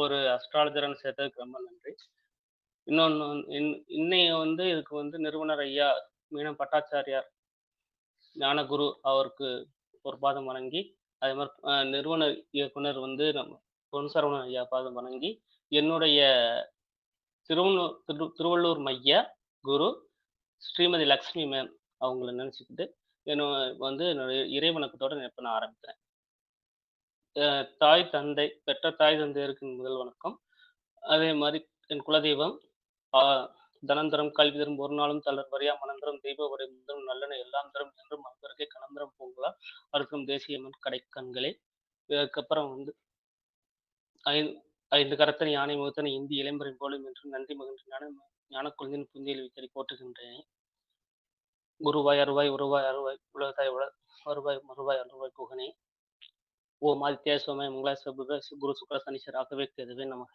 ஒரு அஸ்ட்ராலஜர்ன்னு சேர்த்ததுக்கு ரொம்ப நன்றி. இன்னொன்னு இன்னைய இதுக்கு நிறுவனர் ஐயா மீனம் பட்டாச்சாரியார் ஞானகுரு அவருக்கு ஒரு பாதம் வணங்கி, அதே மாரி நிறுவனர் இயக்குனர் நம்ம பொன் சரவணன் ஐயா பாதம் வணங்கி, என்னுடைய திருவள்ளூர் மைய குரு ஸ்ரீமதி லக்ஷ்மி மேம் அவங்கள நினைச்சுக்கிட்டு, என்ன என்னுடைய இறை வணக்கத்தோட இப்ப நான் ஆரம்பிக்கிறேன். தாய், தந்தை பெற்ற தாய் தந்தையருக்கு முதல் வணக்கம். அதே மாரி என் குலதெய்வம், ஆ தனம் தரும் கல்வி தரும் ஒரு நாளும் தளர்வரியா மனந்தரும் தெய்வ வரை முதலும் நல்லன எல்லாம் தரும் என்றும் அன்பருக்கே கணந்தரம் பூங்கலா அறுக்கும் தேசியமன் கடைக்கண்களே. இதுக்கப்புறம் ஐந்து கரத்தன் யானை முகத்தன் இந்தி இளம்பரை போலும் என்று நன்றி மகிழ்ச்சி ஞான குழந்தையின் புந்தியில் வித்தறி போற்றுகின்றேன். குருவாய் அருவாய் உருவாய் அருவாய் உலகத்தாய் வருவாய் மறுவாய் அருவாய் குகனே. ஓம் ஆதித்ய சோமய மங்களாய் சபுத குரு சுக்ர சனீஸ்வர ராகவே கேதுவே நமக.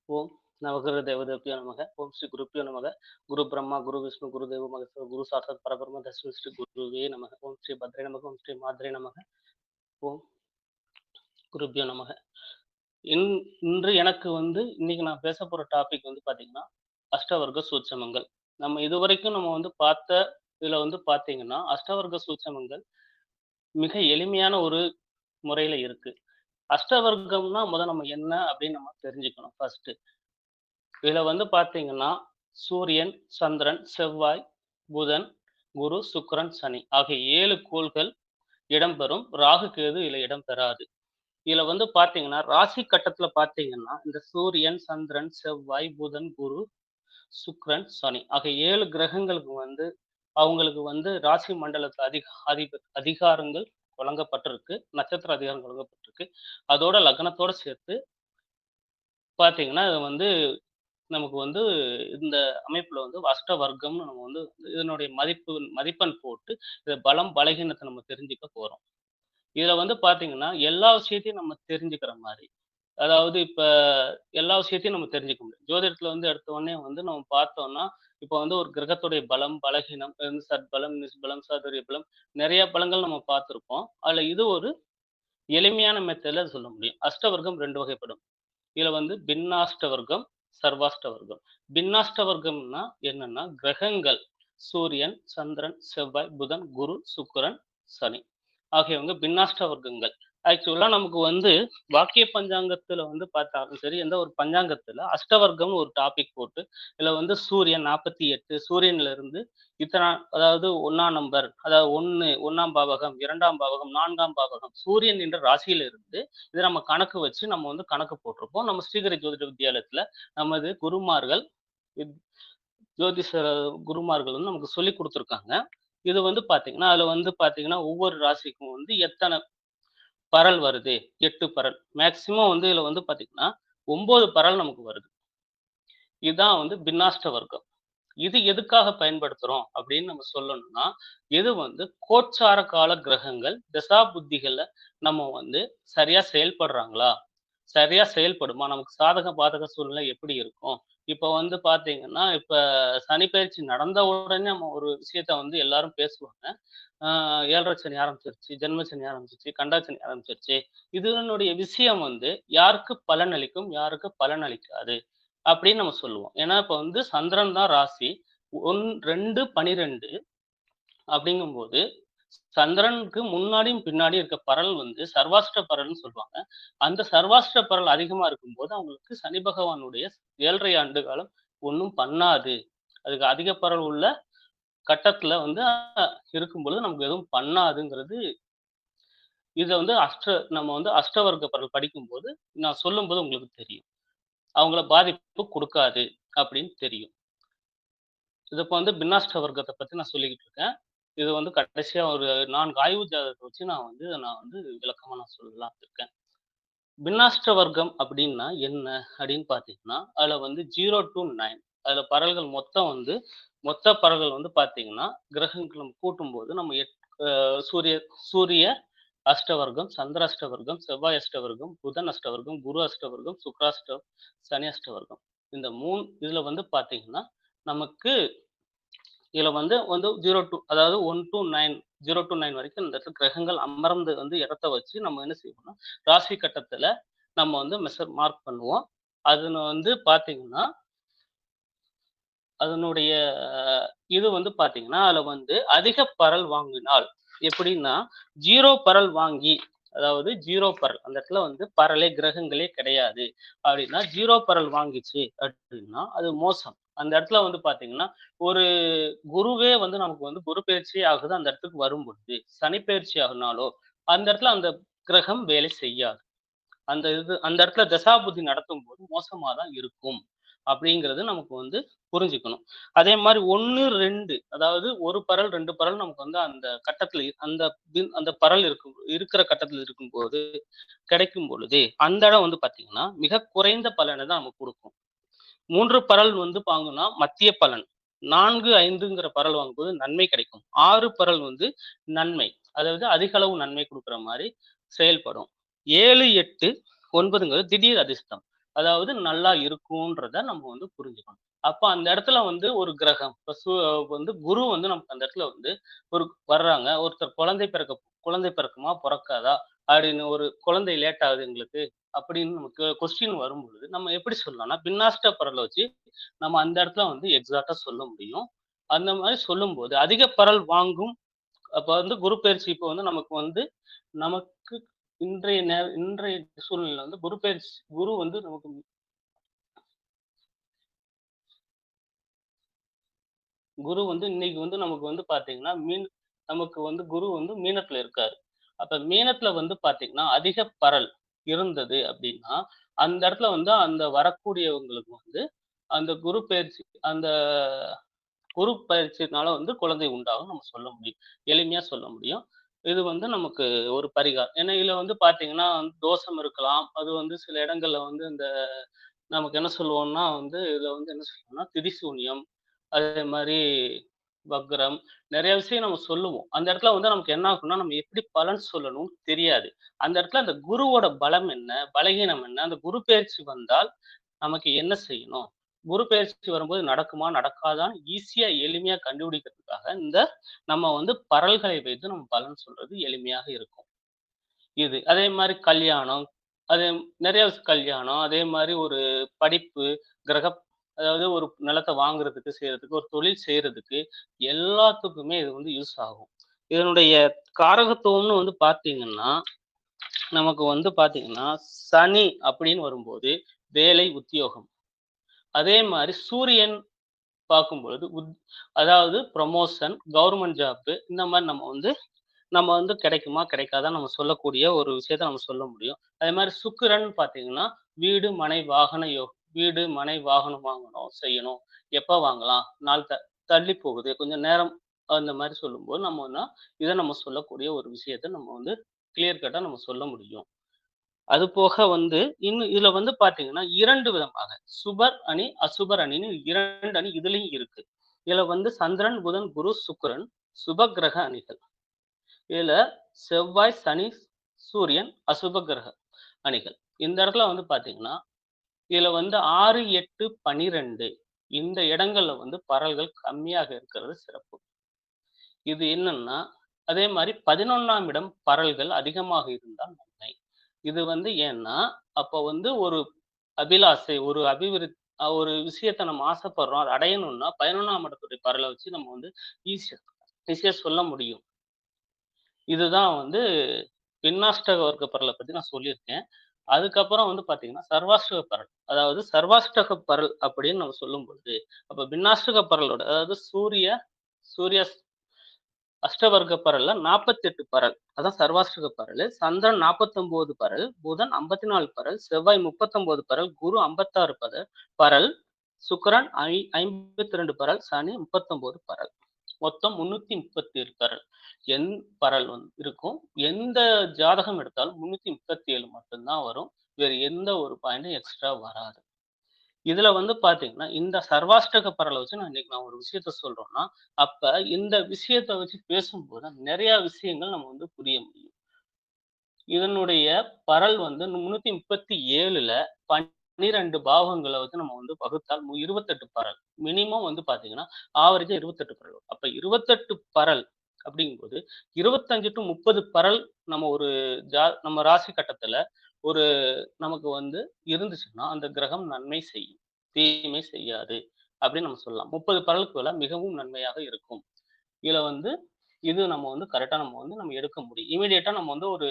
ஓம் நவகிர தேவதேபியோ நமக. ஓம் ஸ்ரீ குருப்பியோ நமக. குரு பிரம்மா குரு விஷ்ணு குரு தேவ மகேஸ்வர குரு சாட்சாத் பரபிரம்ம தஸ்மை ஸ்ரீ குருவே நமக. ஓம் ஸ்ரீ பத்ரே நமக. ஓம் ஸ்ரீ மாத்ரே நமக. ஓம் குருப்பியோ நமக. இன்று எனக்கு இன்னைக்கு நான் பேச போற டாபிக் பாத்தீங்கன்னா அஷ்டவர்க்க சூட்சமங்கள். நம்ம இதுவரைக்கும் நம்ம பார்த்த இதுல பாத்தீங்கன்னா அஷ்டவர்க்க சூட்சமங்கள் மிக எளிமையான ஒரு முறையில இருக்கு. அஷ்டவர்க்கம்னா நம்ம என்ன அப்படின்னு நம்ம தெரிஞ்சுக்கணும் ஃபர்ஸ்ட். இதுல பாத்தீங்கன்னா சூரியன், சந்திரன், செவ்வாய், புதன், குரு, சுக்கிரன், சனி ஆகிய 7 கோள்கள் இடம்பெறும். ராகு, கேது இதுல இடம் பெறாது. இதுல பாத்தீங்கன்னா ராசி கட்டத்துல பாத்தீங்கன்னா இந்த சூரியன், சந்திரன், செவ்வாய், புதன், குரு, சுக்கிரன், சனி ஆகிய 7 கிரகங்களுக்கு அவங்களுக்கு ராசி மண்டலத்துல அதிகாரங்கள் வழங்கப்பட்டிருக்கு. நட்சத்திர அதிகாரம் வழங்கப்பட்டிருக்கு. அதோட லக்னத்தோட சேர்த்து பாத்தீங்கன்னா இது நமக்கு இந்த அமைப்புல அஷ்ட வர்க்கம்னு நம்ம இதனுடைய மதிப்பெண் போட்டு இத பலம் பலகீனத்தை நம்ம தெரிஞ்சுக்க போறோம். இதுல பாத்தீங்கன்னா எல்லா விஷயத்தையும் நம்ம தெரிஞ்சுக்கிற மாதிரி, அதாவது இப்ப எல்லா விஷயத்தையும் நம்ம தெரிஞ்சுக்க முடியும். ஜோதிடத்துல எடுத்த உடனே நம்ம பார்த்தோம்னா, இப்ப ஒரு கிரகத்துடைய பலம், பலகீனம், சத்பலம், நிஷ்பலம், சாதுரிய பலம் நிறைய பலங்கள் நம்ம பார்த்திருப்போம். அதுல இது ஒரு எளிமையான மெத்தட்ல சொல்ல முடியும். அஷ்டவர்க்கம் 2 வகைப்படும். இதுல பின்னாஷ்ட வர்க்கம், சர்வாஷ்ட வர்க்கம். பின்னாஷ்ட வர்க்கம்னா என்னன்னா கிரகங்கள் சூரியன், சந்திரன், செவ்வாய், புதன், குரு, சுக்கிரன், சனி ஆகியவங்க பின்னாஷ்ட வர்க்கங்கள். ஆக்சுவலா நமக்கு வாக்கிய பஞ்சாங்கத்துல பார்த்தாலும் சரி, எந்த ஒரு பஞ்சாங்கத்துல அஷ்டவர்க்கம்னு ஒரு டாபிக் போட்டு இதுல சூரியன் 48 சூரியன்ல இருந்து இத்தனை, அதாவது 1ஆம் நம்பர், அதாவது 1ஆம் பாவகம், 2ஆம் பாவகம், 4ஆம் பாவகம் சூரியன் என்ற ராசியில இருந்து இதை நம்ம கணக்கு வச்சு நம்ம கணக்கு போட்டிருப்போம். நம்ம ஸ்ரீகரி ஜோதிட வித்யாலயத்துல நமது குருமார்கள், ஜோதிஷ குருமார்கள் நமக்கு சொல்லி கொடுத்துருக்காங்க. இது பாத்தீங்கன்னா அதுல பாத்தீங்கன்னா ஒவ்வொரு ராசிக்கும் எத்தனை பரல் வருது, 8 பரல் மேக்சிமம் இதுல பாத்தீங்கன்னா 9 பரல் நமக்கு வருது. இதுதான் பின்னாஷ்ட வர்க்கம். இது எதுக்காக பயன்படுத்துறோம் அப்படின்னு நம்ம சொல்லணும்னா, இது கோச்சார கால கிரகங்கள் தசா புத்திகள்ல நம்ம சரியா செயல்படுறாங்களா, சரியா செயல்படுமா, நமக்கு சாதக பாதக சூழ்நிலை எப்படி இருக்கும். இப்ப பாத்தீங்கன்னா இப்ப சனி பயிற்சி நடந்த உடனே நம்ம ஒரு விஷயத்த எல்லாரும் பேசுவாங்க. 7 சனி ஆரம்பிச்சிருச்சு, ஜென்ம சனி ஆரம்பிச்சிருச்சு, கண்டா சனி ஆரம்பிச்சிருச்சு. இதனுடைய விஷயம் யாருக்கு பலன் அளிக்கும், யாருக்கு பலன் அளிக்காது அப்படின்னு நம்ம சொல்லுவோம். ஏன்னா இப்ப சந்திரன் தான் ராசி. 2, 12 அப்படிங்கும்போது சந்திரனுக்கு முன்னாடியும் பின்னாடி இருக்க பரல் சர்வாஷ்ட பரல்னு சொல்லுவாங்க. அந்த சர்வாஷ்ட பரல் அதிகமா இருக்கும்போது அவங்களுக்கு சனி பகவானுடைய 7.5 ஆண்டு காலம் ஒண்ணும் பண்ணாது. அதுக்கு அதிக பரல் உள்ள கட்டத்துல இருக்கும்பொழுது நமக்கு எதுவும் பண்ணாதுங்கிறது. இத நம்ம அஷ்டவர்க்க பரல் படிக்கும்போது நான் சொல்லும்போது உங்களுக்கு தெரியும். அவங்கள பாதிப்பு குடுக்காது அப்படின்னு தெரியும். இது இப்ப பின்னாஷ்ட வர்க்கத்த பத்தி நான் சொல்லிக்கிட்டு இருக்கேன். இது கடைசியா ஒரு 4 ஆய்வு ஜாதகத்த வச்சு நான் விளக்கமா நான் சொல்லலாம்னு இருக்கேன். பின்னாஷ்ட வர்க்கம் அப்படின்னா என்ன அப்படின்னு பார்த்தீங்கன்னா, அதுல 0 to 9 அதுல பரல்கள் மொத்தம் மொத்த பரல்கள் பார்த்தீங்கன்னா, கிரகங்கள் நம்ம கூட்டும்போது நம்ம சூரிய சூரிய அஷ்டவர்க்கம், சந்திர அஷ்டவர்க்கம், செவ்வாய் அஷ்டவர்க்கம், புதன் அஷ்டவர்க்கம், குரு அஷ்டவர்க்கம், சுக்ராஷ்டம், சனி அஷ்டவர்க்கம். இந்த 3 இதுல பார்த்தீங்கன்னா, நமக்கு இதுல 0 to, அதாவது 1 to 9 0 to 9 வரைக்கும் இந்த இடத்துல கிரகங்கள் அமர்ந்து இடத்த வச்சு நம்ம என்ன செய்வோம்னா, ராசி கட்டத்துல நம்ம வந்து மார்க் பண்ணுவோம். அதுல வந்து பார்த்தீங்கன்னா, அதனுடைய இது வந்து பார்த்தீங்கன்னா, அதுல வந்து அதிக பரல் வாங்கினால் எப்படின்னா, 0 பரல் வாங்கி அதாவது 0 பரல். அந்த இடத்துல வந்து பரலே, கிரகங்களே கிடையாது. அப்படின்னா 0 பரல் வாங்கிச்சு அப்படின்னா, அது மோசம். அந்த இடத்துல வந்து பார்த்தீங்கன்னா, ஒரு குருவே வந்து நமக்கு வந்து குரு பெயர்ச்சி ஆகுது அந்த இடத்துக்கு வரும்பொழுது, சனி பெயர்ச்சி ஆகுனாலோ, அந்த இடத்துல அந்த கிரகம் வேலை செய்யாது. அந்த இடத்துல தசாபுத்தி நடத்தும்போது மோசமா தான் இருக்கும். அப்படிங்கிறது நமக்கு வந்து புரிஞ்சுக்கணும். அதே மாரி 1, 2 அதாவது 1 பரல், 2 பரல் நமக்கு வந்து அந்த கட்டத்துல அந்த பரல் இருக்கிற கட்டத்துல இருக்கும்போது, கிடைக்கும் பொழுது, அந்த இடம் வந்து பார்த்தீங்கன்னா, மிக குறைந்த பலன தான் நமக்கு குடுக்கும். 3 பரல் வந்து வாங்குனா மத்திய பலன். 4, 5ங்கிற பரல் வாங்கும்போது நன்மை கிடைக்கும். 6 பரல் வந்து நன்மை. அதாவது அதிக அளவு நன்மை குடுக்குற மாரி செயல்படும். 7, 8, 9ங்கிறது திடீர் அதிர்ஷ்டம். அதாவது நல்லா இருக்கும்ன்றத நம்ம வந்து புரிஞ்சுக்கணும். அப்ப அந்த இடத்துல வந்து ஒரு கிரகம் இப்ப வந்து குரு வந்து நமக்கு அந்த இடத்துல வந்து ஒரு வர்றாங்க. ஒருத்தர் குழந்தை பிறக்குமா? பொறக்காதா? அப்படின்னு ஒரு குழந்தை லேட் ஆகுது எங்களுக்கு. அப்படின்னு நமக்கு கொஸ்டின் வரும்பொழுது, நம்ம எப்படி சொல்லலாம்னா, பின்னாஸ்ட பரல வச்சு நம்ம அந்த இடத்துல வந்து எக்ஸாக்ட்டா சொல்ல முடியும். அந்த மாரி சொல்லும்போது, அதிக பரல் வாங்கும் அப்ப வந்து குரு பெயர்ச்சி இப்ப வந்து நமக்கு இன்றைய சூழ்நிலையில வந்து குரு வந்து நமக்கு குரு வந்து இன்னைக்கு வந்து நமக்கு வந்து பார்த்தீங்கன்னா, நமக்கு வந்து குரு வந்து மீனத்துல இருக்காரு. அப்ப மீனத்துல வந்து பார்த்தீங்கன்னா, அதிக பரல் இருந்தது அப்டின்னா, அந்த இடத்துல வந்து அந்த வரக்கூடியவங்களுக்கு வந்து அந்த அந்த குரு பயிற்சியினால வந்து குழந்தை உண்டாகும்னு நம்ம சொல்ல முடியும். எளிமையா சொல்ல முடியும். இது வந்து நமக்கு ஒரு பரிகாரம். ஏன்னா இதுல வந்து பார்த்தீங்கன்னா, தோஷம் இருக்கலாம். அது வந்து சில இடங்கள்ல வந்து இந்த நமக்கு என்ன சொல்லுவோம்னா வந்து, இதுல வந்து என்ன சொல்லுவோம்னா, திரிசூனியம், அதே மாரி வக்ரம், நெறைய விஷயம் நம்ம சொல்லுவோம். அந்த இடத்துல வந்து நமக்கு என்ன ஆகும்னா, நம்ம எப்படி பலன் சொல்லணும்னு தெரியாது. அந்த இடத்துல அந்த குருவோட பலம் என்ன? பலகீனம் என்ன? அந்த குரு பெயர்ச்சி வந்தால் நமக்கு என்ன செய்யணும்? குரு பெயர்ச்சி வரும்போது நடக்குமா? நடக்காதான்னு ஈஸியா, எளிமையா கண்டுபிடிக்கிறதுக்காக, நம்ம வந்து பரல்களை வைத்து நம்ம பலன் சொல்றது எளிமையாக இருக்கும். இது. அதே மாரி கல்யாணம், அதே நெறைய கல்யாணம், அதே மாரி ஒரு படிப்பு, கிரகப் அதாவது ஒரு நிலத்த வாங்குறதுக்கு, செய்றதுக்கு, ஒரு தொழில் செய்றதுக்கு, எல்லாத்துக்குமே இது வந்து யூஸ் ஆகும். இதனுடைய காரகத்துவம்னு வந்து பார்த்தீங்கன்னா, நமக்கு வந்து பார்த்தீங்கன்னா, சனி அப்படின்னு வரும்போது வேலை, உத்தியோகம். அதே மாரி சூரியன் பார்க்கும்பொழுது, அதாவது புரமோஷன், கவர்ன்மென்ட் ஜாப் இந்த மாரி நம்ம வந்து கிடைக்குமா? கிடைக்காதான்னு நம்ம சொல்லக்கூடிய ஒரு விஷயத்த நம்ம சொல்ல முடியும். அதே மாரி சுக்கிரன் பார்த்தீங்கன்னா, வீடு, மனை, வீடு, மனை, வாகனம் வாங்கணும், செய்யணும். எப்ப வாங்கலாம்? நாள் தள்ளி போகுது. கொஞ்சம் நேரம் அந்த மாரி சொல்லும்போது, இத நம்ம சொல்லக்கூடிய ஒரு விஷயத்த நம்ம வந்து கிளியர் கட்டா நம்ம சொல்ல முடியும். அது போக வந்து இன்னும் இதுல வந்து பார்த்தீங்கன்னா, 2 விதமாக சுபர் அணி, அசுபர் அணின்னு 2 அணி இதுலயும் இருக்கு. இதுல வந்து சந்திரன், புதன், குரு, சுக்கிரன் சுப கிரக அணிகள். இதுல செவ்வாய், சனி, சூரியன் அசுப கிரக அணிகள். இந்த இடத்துல வந்து பார்த்தீங்கன்னா, இதுல வந்து 6, 8, 12 இந்த இடங்கள்ல வந்து பரல்கள் கம்மியாக இருக்கிறது சிறப்பு. இது என்னன்னா, அதே மாரி 11ஆம் இடம் பரல்கள் அதிகமாக இருந்தால் நன்மை. இது வந்து ஏன்னா, அப்ப வந்து ஒரு அபிலாசை, ஒரு விஷயத்த நம்ம ஆசைப்படுறோம். அத அடையணும்னா 11ஆம் இடத்துடைய பரல வச்சு நம்ம வந்து ஈஸியா ஈஸியா சொல்ல முடியும். இதுதான் வந்து பின்னாஷ்டக வர்க்க பரல பத்தி நான் சொல்லியிருக்கேன். அதுக்கப்புறம் வந்து பார்த்தீங்கன்னா, சர்வாஷ்டக பரல். அதாவது சர்வாஷ்டக பரல் அப்படின்னு நம்ம சொல்லும்பொழுது, அப்ப பின்னாஷ்டக பரலோட அதாவது சூரிய அஷ்டவர்க்க பரல்ல 48 பரல். அதான் சர்வாஷ்டக பரலு. சந்திரன் 49 பரல், புதன் 54 பரல், செவ்வாய் 39 பரல், குரு 56 பரல், சுக்கிரன் 52 பரல், சனி 39 பரல். மொத்தம் 337 பரல். என் பரல் வந்து இருக்கும். எந்த ஜாதகம் எடுத்தாலும் 337 மட்டும் தான் வரும். வேறு எந்த ஒரு பாயிண்டும் எக்ஸ்ட்ரா வராது. இதுல வந்து பார்த்தீங்கன்னா, இந்த சர்வாஷ்டக பரல வச்சு நான் ஒரு விஷயத்த சொல்றோம்னா, அப்ப இந்த விஷயத்த வச்சு பேசும்போது நெறைய விஷயங்கள் நம்ம வந்து புரிய முடியும். இதனுடைய பரல் வந்து 337ல 12 பாவங்கள வந்து நம்ம வந்து வகுத்தால் 28 பரல். மினிமம் வந்து பார்த்தீங்கன்னா, ஆவரேஜா 28 பரல் வரும். அப்ப 28 பரல் அப்படிங்கும்போது 25 டூ 30 பரல் நம்ம ஒரு நம்ம ராசி கட்டத்துல ஒரு நமக்கு இருந்துச்சுன்னா, அந்த கிரகம் நன்மை செய்யும். தீமை செய்யாது. அப்படின்னு நம்ம சொல்லலாம். 30 பரலுக்கு மேல மிகவும் நன்மையாக இருக்கும். இதுல இது நம்ம கரெக்ட்டா நம்ம எடுக்க முடியும். இம்மீடியட்டா நம்ம ஒரு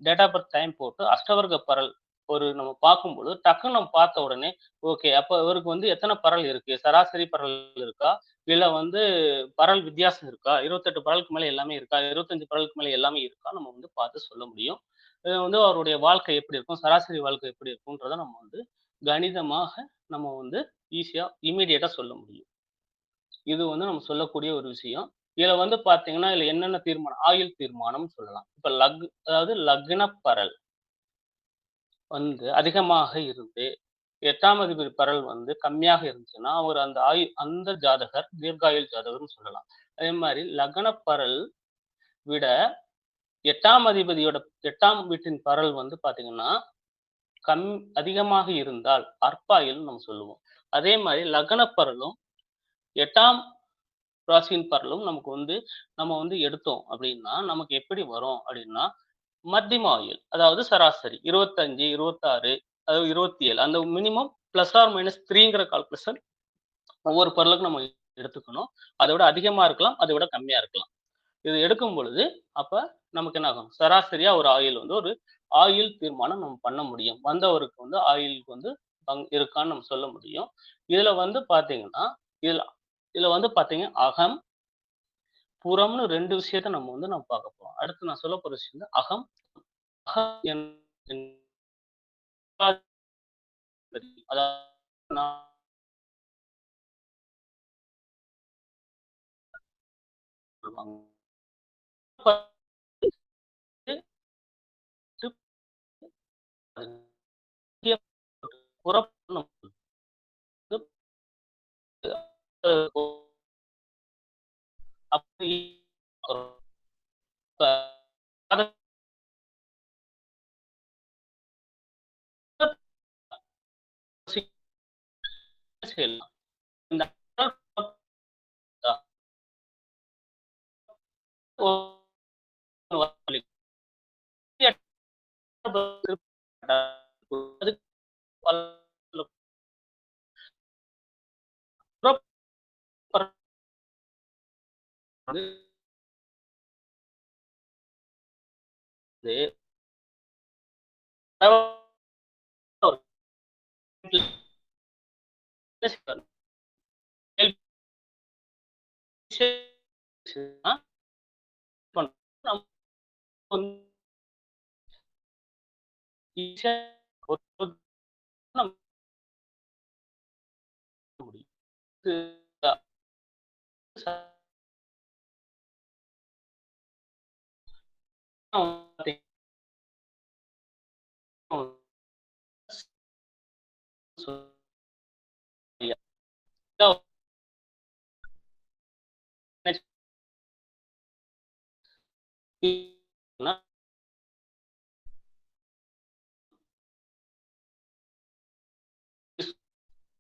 டேட் ஆஃப் பர்த் டைம் போட்டு அஷ்டவர்க்க பரல் நம்ம பார்க்கும்பொழுது, டக்குன்னு நம்ம பார்த்த உடனே, ஓகே அப்ப இவருக்கு எத்தன பரல் இருக்கு? சராசரி பரல் இருக்கா? இல்ல பரல் வித்தியாசம் இருக்கா? 28 பரலுக்கு மேல எல்லாமே இருக்கா? 25 பரலுக்கு மேல எல்லாமே இருக்கா? நம்ம பார்த்து சொல்ல முடியும். இது அவருடைய வாழ்க்கை எப்படி இருக்கும்? சராசரி வாழ்க்கை எப்படி இருக்கும்ன்றத நம்ம கணிதமாக நம்ம ஈஸியா இம்மீடியட்டா சொல்ல முடியும். இது நம்ம சொல்லக்கூடிய ஒரு விஷயம். இதுல பார்த்தீங்கன்னா, இதுல என்னென்ன தீர்மானம் ஆயுள் தீர்மானம்னு சொல்லலாம். இப்ப அதாவது லக்ன பரல் அதிகமாக இருந்து 8ஆம் அதிபதி பரல் கம்மியாக இருந்துச்சுன்னா, அவர் அந்த ஜாதகர் தீர்காயுள் ஜாதகர்ன்னு சொல்லலாம். அதே மாரி லக்ன பரல் விட 8ஆம் அதிபதியோட 8ஆம் வீட்டின் பரல் பார்த்தீங்கன்னா, கம் அதிகமாக இருந்தால் அற்பாயுள்ன்னு நம்ம சொல்லுவோம். அதே மாரி லக்ன பரலும் 8ஆம் ராசியின் பரலும் நமக்கு நம்ம எடுத்தோம் அப்படின்னா, நமக்கு எப்படி வரும் அப்படின்னா, மத்தியம ஆயுள். அதாவது சராசரி 25, 26 அதாவது 27 அந்த மினிமம் பிளஸ் ஆர் மைனஸ் 3ங்கிற கால்குலேஷன் ஒவ்வொரு பரலுக்கும் நம்ம எடுத்துக்கணும். அத விட அதிகமா இருக்கலாம். அத விட கம்மியா இருக்கலாம். இது எடுக்கும் பொழுது, அப்ப நமக்கு என்ன ஆகும்? சராசரியா ஒரு ஆயுள் ஒரு ஆயுள் தீர்மானம் நம்ம பண்ண முடியும். வந்தவருக்கு ஆயுளுக்கு இருக்கான்னு நம்ம சொல்ல முடியும். இதுல பார்த்தீங்கன்னா, இதுல இதுல பார்த்தீங்க அகம், புறம்னு 2 விஷயத்த நம்ம பார்க்க போறோம். அடுத்து நான் சொல்லப் போற விஷயம் அகம். அகம் அதாவது நான் சொல்லுவாங்க. புறம் அப்படி அத செய்யலாம். இந்த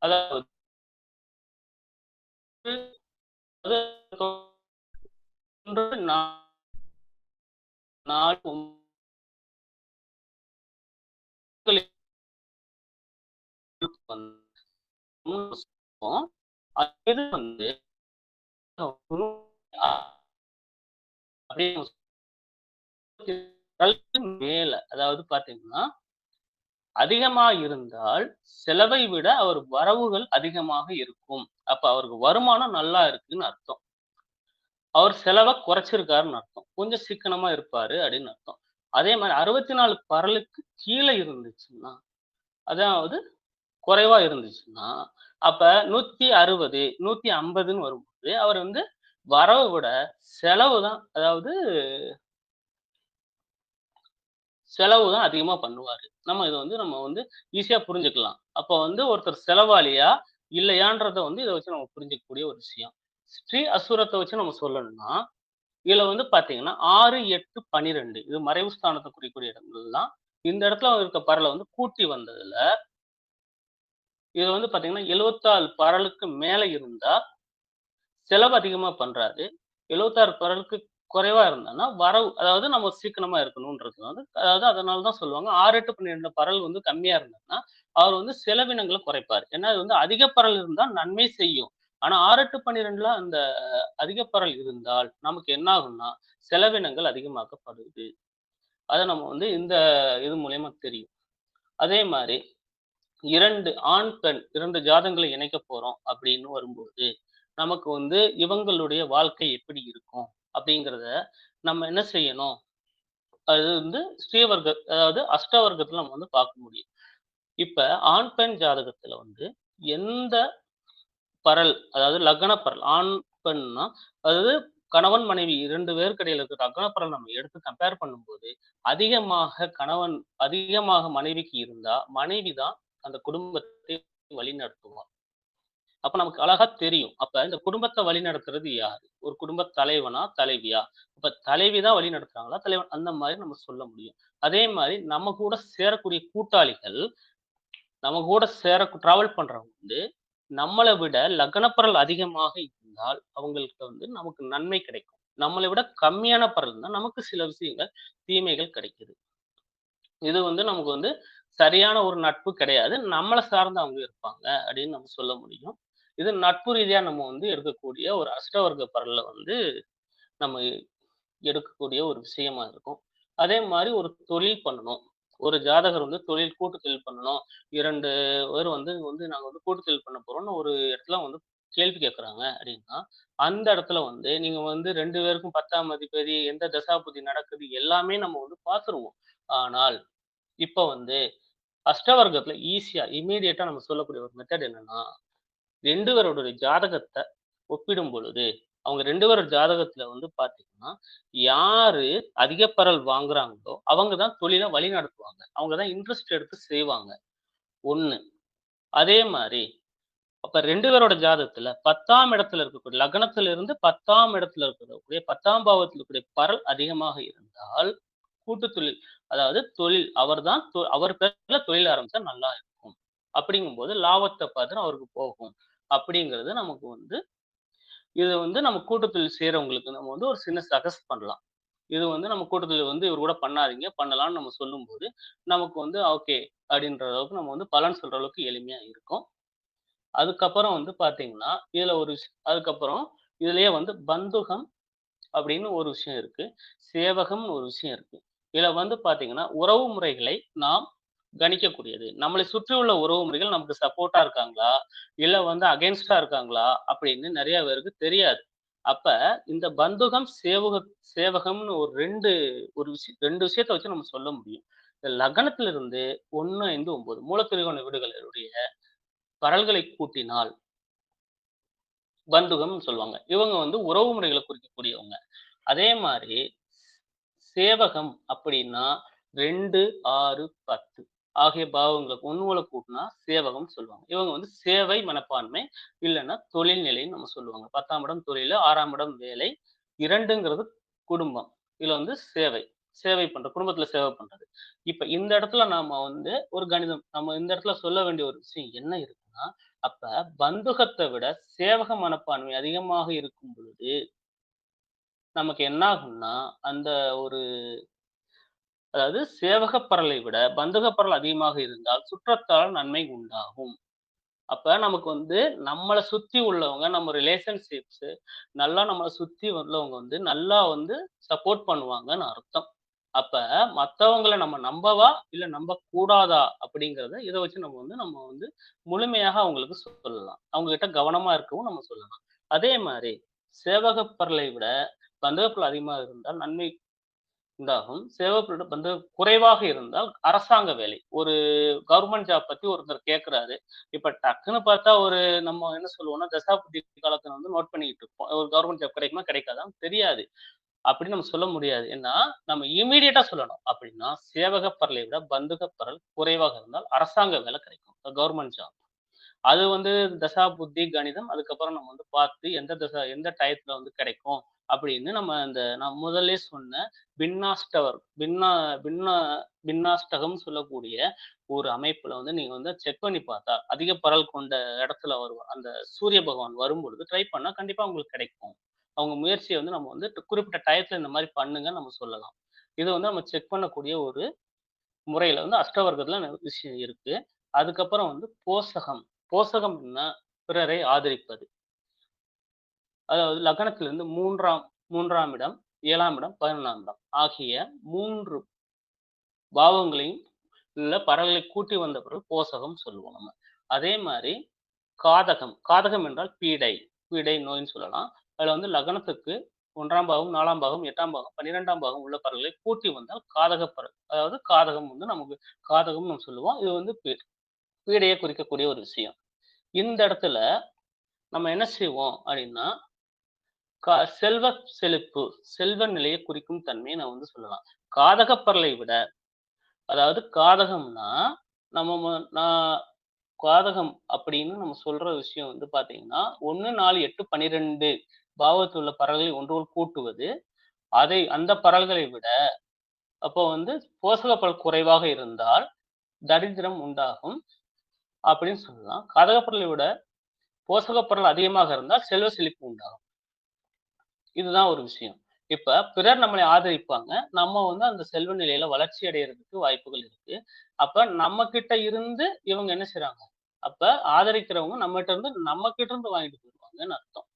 அதாவது நாலு இது மேல அதாவது பார்த்தீங்கன்னா, அதிகமா இருந்தால் செலவை விட அவர் வரவுகள் அதிகமாக இருக்கும். அப்ப அவருக்கு வருமானம் நல்லா இருக்குன்னு அர்த்தம். அவர் செலவ குறைச்சிருக்காருன்னு அர்த்தம். கொஞ்சம் சிக்கனமா இருப்பாரு அப்படின்னு அர்த்தம். அதே மாரி 64 பரலுக்கு கீழ இருந்துச்சுன்னா, அதாவது குறைவா இருந்துச்சுன்னா, அப்ப 160, 150ன்னு வரும்போது, அவர் வரவ விட செலவு தான் அதாவது செலவு தான் அதிகமா பண்ணுவாரு. நம்ம இத ஈஸியா புரிஞ்சுக்கலாம். அப்ப ஒருத்தர் செலவாளியா, இல்லையான்றத இத வச்சு நம்ம புரிஞ்சுக்கக்கூடிய ஒரு விஷயம். ஸ்ரீ அசுரத்த வச்சு நம்ம சொல்லணும்னா, இதுல பார்த்தீங்கன்னா 6, 8, 12 இது மறைவு ஸ்தானத்த குறிக்கக்கூடிய இடங்கள் தான். இந்த இடத்துல இருக்க பரல கூட்டி வந்ததுல, இது பார்த்தீங்கன்னா 74 பரலுக்கு மேல இருந்தா, செலவு அதிகமா பண்றாரு. 76 பரலுக்கு குறைவா இருந்தான்னா, வரவு அதாவது நம்ம சிக்கனமா இருக்கணும்ன்றது வந்து அதாவது அதனால தான் சொல்லுவாங்க. 6, 8, 12 பரல் வந்து கம்மியா இருந்தான்னா, அவர் வந்து செலவினங்கள குறைப்பாரு. ஏன்னா, அது வந்து அதிக பரல் இருந்தா நன்மை செய்யும். ஆனா 6, 8, 12ல அந்த அதிக பரல் இருந்தால், நமக்கு என்ன ஆகும்னா, செலவினங்கள் அதிகமாக்கப்படுது. அத நம்ம வந்து இந்த இது மூலியமா தெரியும். அதே மாரி 2 ஆண், பெண் 2 ஜாதகங்கள இணைக்கப் போறோம் அப்படின்னு வரும்போது, நமக்கு வந்து இவங்களுடைய வாழ்க்கை எப்படி இருக்கும்? அப்படிங்கிறத நம்ம என்ன செய்யணும்? அது வந்து ஸ்ரீவர்க்க அதாவது அஷ்டவர்க்கத்துல நம்ம வந்து பார்க்க முடியும். இப்ப ஆண், பெண் ஜாதகத்துல வந்து எந்த பரல், அதாவது லக்ன பரல், ஆண், பெண்னா அதாவது கணவன், மனைவி 2 பேருக்கு இடையில இருக்கிற லக்ன பரல் நம்ம எடுத்து கம்பேர் பண்ணும்போது, அதிகமாக மனைவிக்கு இருந்தா, மனைவி தான் அந்த குடும்பத்தை வழிநடத்துவா. அப்ப நமக்கு அழகா தெரியும். அப்ப இந்த குடும்பத்த வழிநடத்துறது யாரு? ஒரு குடும்பத் தலைவனா? தலைவியா? அப்ப தலைவி தான் வழிநடத்துறாங்களா? தலைவன் அந்த மாரி நம்ம சொல்ல முடியும். அதே மாரி நம்ம கூட சேரக்கூடிய கூட்டாளிகள், நம்ம கூட டிராவல் பண்றவங்க வந்து, நம்மள விட லக்னப்பரல் அதிகமாக இருந்தால், அவங்கள்ட்ட வந்து நமக்கு நன்மை கிடைக்கும். நம்மள விட கம்மியான பரல் இருந்தா, நமக்கு சில விஷயங்கள் தீமைகள் கிடைக்குது. இது வந்து நமக்கு வந்து சரியான ஒரு நட்பு கிடையாது. நம்மள சார்ந்து அவங்க இருப்பாங்க அப்படின்னு நம்ம சொல்ல முடியும். இது நட்பு ரீதியா நம்ம வந்து எடுக்கக்கூடிய ஒரு அஷ்டவர்க்க பரல்ல வந்து நம்ம எடுக்கக்கூடிய ஒரு விஷயமா இருக்கும். அதே மாரி ஒரு தொழில் பண்ணணும். ஒரு ஜாதகர் வந்து கூட்டு தொழில் பண்ணணும். 2 பேர் வந்து வந்து நாங்க வந்து கூட்டு தொழில் பண்ண போறோம்ன்னு ஒரு இடத்துல வந்து கேள்வி கேட்கறாங்க அப்படின்னா, அந்த இடத்துல வந்து நீங்க வந்து 2 பேருக்கும் 10ஆம் அதிபதி, எந்த தசாபுத்தி நடக்குது எல்லாமே நம்ம வந்து பார்த்துருவோம். ஆனால் இப்ப வந்து அஷ்டவர்க்கத்துல ஈஸியா, இம்மீடியட்டா நம்ம சொல்லக்கூடிய ஒரு மெத்தட் என்னன்னா, 2 பேருடைய ஜாதகத்த ஒப்பிடும் பொழுது, அவங்க 2 பேரோட ஜாதகத்துல வந்து பார்த்தீங்கன்னா, யாரு அதிக பரல் வாங்குறாங்களோ, அவங்க தான் தொழில வழிநடத்துவாங்க. அவங்க தான் இன்ட்ரெஸ்ட் எடுத்து செய்வாங்க. 1. அதே மாரி அப்ப 2 பேரோட ஜாதகத்துல 10ஆம் இடத்துல இருக்கக்கூடிய லக்னத்துல இருந்து 10ஆம் இடத்துல இருக்கக்கூடிய 10ஆம் பாவத்துல இருக்கக்கூடிய பரல் அதிகமாக இருந்தால், கூட்டு தொழில் அதாவது தொழில் அவர் பேர்ல தொழில் ஆரம்பிச்சா நல்லா இருக்கும். அப்படிங்கும்போது லாபத்த பார்த்துன்னு அவருக்கு போகும். அப்படிங்கிறது நமக்கு வந்து இது வந்து நம்ம கூட்டு தொழில் செய்றவங்களுக்கு நம்ம வந்து ஒரு சின்ன சஜெஸ்ட் பண்ணலாம். இது வந்து நம்ம கூட்டு தொழில் வந்து இவரு கூட பண்ணாதீங்க, பண்ணலாம்ன்னு நம்ம சொல்லும்போது, நமக்கு வந்து ஓகே அப்படின்ற அளவுக்கு நம்ம வந்து பலன் சொல்ற அளவுக்கு எளிமையா இருக்கும். அதுக்கப்புறம் வந்து பார்த்தீங்கன்னா, அதுக்கப்புறம் இதுலயே வந்து பந்துகம் அப்படின்னு ஒரு விஷயம் இருக்கு. சேவகம்னு ஒரு விஷயம் இருக்கு. இதுல வந்து பார்த்தீங்கன்னா, உறவு முறைகளை நாம் கணிக்கக்கூடியது. நம்மளை சுற்றியுள்ள உறவு முறைகள் நமக்கு சப்போர்ட்டா இருக்காங்களா? இல்ல வந்து அகைன்ஸ்ட்டா இருக்காங்களா? அப்படின்னு நெறைய பேருக்கு தெரியாது. அப்ப இந்த பந்துகம், சேவகம்னு ஒரு 2 விஷயத்த வச்சு நம்ம சொல்ல முடியும். இந்த லக்னத்திலிருந்து 1, 5, 9 மூலத்திரிகோண வீடுகளுடைய பரல்களை கூட்டினால் பந்துகம்னு சொல்லுவாங்க. இவங்க வந்து உறவு முறைகள குறிக்கக்கூடியவங்க. அதே மாரி சேவகம் அப்படின்னா 2, 6, 10 ஆகிய பாவங்கள ஒண்ணோட கூட்டுனா சேவகம்னு சொல்லுவாங்க. இவங்க வந்து சேவை மனப்பான்மை, இல்லன்னா தொழில் நிலைன்னு நம்ம சொல்லுவாங்க. 10ஆம் இடம் தொழிலு, 6ஆம் இடம் வேலை, 2ங்கிறது குடும்பம். இதுல வந்து சேவை. சேவை பண்றது. குடும்பத்தில சேவை பண்றது. இப்ப இந்த இடத்துல நாம வந்து ஒரு கணிதம். நம்ம இந்த இடத்துல சொல்ல வேண்டிய ஒரு விஷயம் என்ன இருக்குன்னா, அப்ப பந்துகத்த விட சேவக மனப்பான்மை அதிகமாக இருக்கும் பொழுது, நமக்கு என்ன ஆகும்னா, அந்த ஒரு அதாவது சேவகப் பரலை விட பந்தகப் பரல் அதிகமாக இருந்தால் சுற்றத்தால் நன்மை உண்டாகும். அப்ப நமக்கு வந்து நம்மள சுத்தி உள்ளவங்க, நம்ம ரிலேஷன்ஷிப்ஸ் நம்மள சுத்தி உள்ளவங்க வந்து நல்லா வந்து சப்போர்ட் பண்ணுவாங்கன்னு அர்த்தம். அப்ப மத்தவங்கள நம்ம நம்பவா? இல்ல நம்பக்கூடாதா? அப்படிங்கிறத இத வச்சு நம்ம வந்து முழுமையாக அவங்களுக்கு சொல்லலாம். அவங்க கிட்ட கவனமா இருக்கவும் நம்ம சொல்லலாம். அதே மாரி சேவகப் பரலை விட பந்தகப் பரல் அதிகமா இருந்தால் நன்மை உண்டாகும். சேவகர்களோட வந்து குறைவாக இருந்தால் அரசாங்க வேலை. ஒரு கவர்ன்மென்ட் ஜாப் பத்தி ஒருத்தர் கேட்கிறாரு. இப்ப டக்குன்னு பார்த்தா நம்ம என்ன சொல்லுவோம்னா, தசாபுத்தி காலத்துல வந்து நோட் பண்ணிக்கிட்டு இருப்போம். ஒரு கவர்ன்மென்ட் ஜாப் கிடைக்குமா? கிடைக்காதான்னு தெரியாது. அப்படின்னு நம்ம சொல்ல முடியாது. ஏன்னா, நம்ம இம்மீடியட்டா சொல்லணும். அப்படின்னா, சேவக பரலை விட பந்துக பரல் குறைவாக இருந்தால் அரசாங்க வேலை கிடைக்கும். Government job. அது வந்து தசா, புத்தி, கணிதம். அதுக்கப்புறம் நம்ம வந்து பார்த்து எந்த டயத்துல வந்து கிடைக்கும் அப்படின்னு நான் முதல்லயே சொன்ன பின்னாஸ்டவர் பின்னா பின்னா பின்னாஸ்டகம்னு சொல்லக்கூடிய ஒரு அமைப்புல வந்து நீங்க வந்து செக் பண்ணி பார்த்தா, அதிக பரல் கொண்ட இடத்துல அந்த சூரிய பகவான் வரும்பொழுது ட்ரை பண்ணா கண்டிப்பா உங்களுக்கு கிடைக்கும். அவங்க முயற்சிய வந்து நம்ம வந்து குறிப்பிட்ட டயத்துல இந்த மாரி பண்ணுங்கன்னு நம்ம சொல்லலாம். இது வந்து நம்ம செக் பண்ணக்கூடிய ஒரு முறையில வந்து அஷ்டவர்க்கத்துல விஷயம் இருக்கு. அதுக்கப்புறம் வந்து போசகம். போசகம்ன்னா பிறரை ஆதரிப்பது. அதாவது லக்னத்திலிருந்து 3ஆம் இடம், 7ஆம் இடம், 11ஆம் இடம் ஆகிய 3 பாவங்களையும் உள்ள பறவைகளை கூட்டி வந்த பிறகு போசகம் சொல்லுவோம் நம்ம. அதே மாரி காதகம். காதகம் என்றால் பீடை. பீடை நோய்ன்னு சொல்லலாம். அதுல வந்து லக்னத்துக்கு 1ஆம் பாவம், 4ஆம் பாவம், 8ஆம் பாவம், 12ஆம் பாவம் உள்ள பறவைகளை கூட்டி வந்தால் காதகப் பறவை. அதாவது காதகம் வந்து நமக்கு காதகம்னு நம்ம சொல்லுவோம். இது வந்து பீடையை குறிக்கக்கூடிய ஒரு விஷயம். இந்த இடத்துல நம்ம என்ன செய்வோம் அப்படின்னா, செல்வ செழிப்பு, செல்வ நிலையை குறிக்கும் தன்மையை நான் வந்து சொல்லலாம். காதகப் பறலை விட அதாவது காதகம்னா, நம்ம நான் காதகம் அப்படின்னு நம்ம சொல்ற விஷயம் வந்து பார்த்தீங்கன்னா, 1, 4, 8, 12 பாவத்தில் உள்ள பறவைகளை ஒன்றோடு கூட்டுவது. அந்த பறவைகளை விட அப்போ வந்து போஷகப்பல் குறைவாக இருந்தால் தரித்திரம் உண்டாகும் அப்படின்னு சொல்லலாம். காதகப்பரலை விட போஷகப்பொருள் அதிகமாக இருந்தால் செல்வ செழிப்பு உண்டாகும். இதுதான் ஒரு விஷயம். இப்ப பிறர் நம்மளை ஆதரிப்பாங்க. நம்ம வந்து அந்த செல்வ நிலையில வளர்ச்சி அடையறதுக்கு வாய்ப்புகள் இருக்கு. அப்ப நம்ம கிட்ட இருந்து இவங்க என்ன செய்றாங்க? அப்ப ஆதரிக்கிறவங்க நம்ம கிட்ட இருந்து வாங்கிட்டு போயிருவாங்கன்னு அர்த்தம்.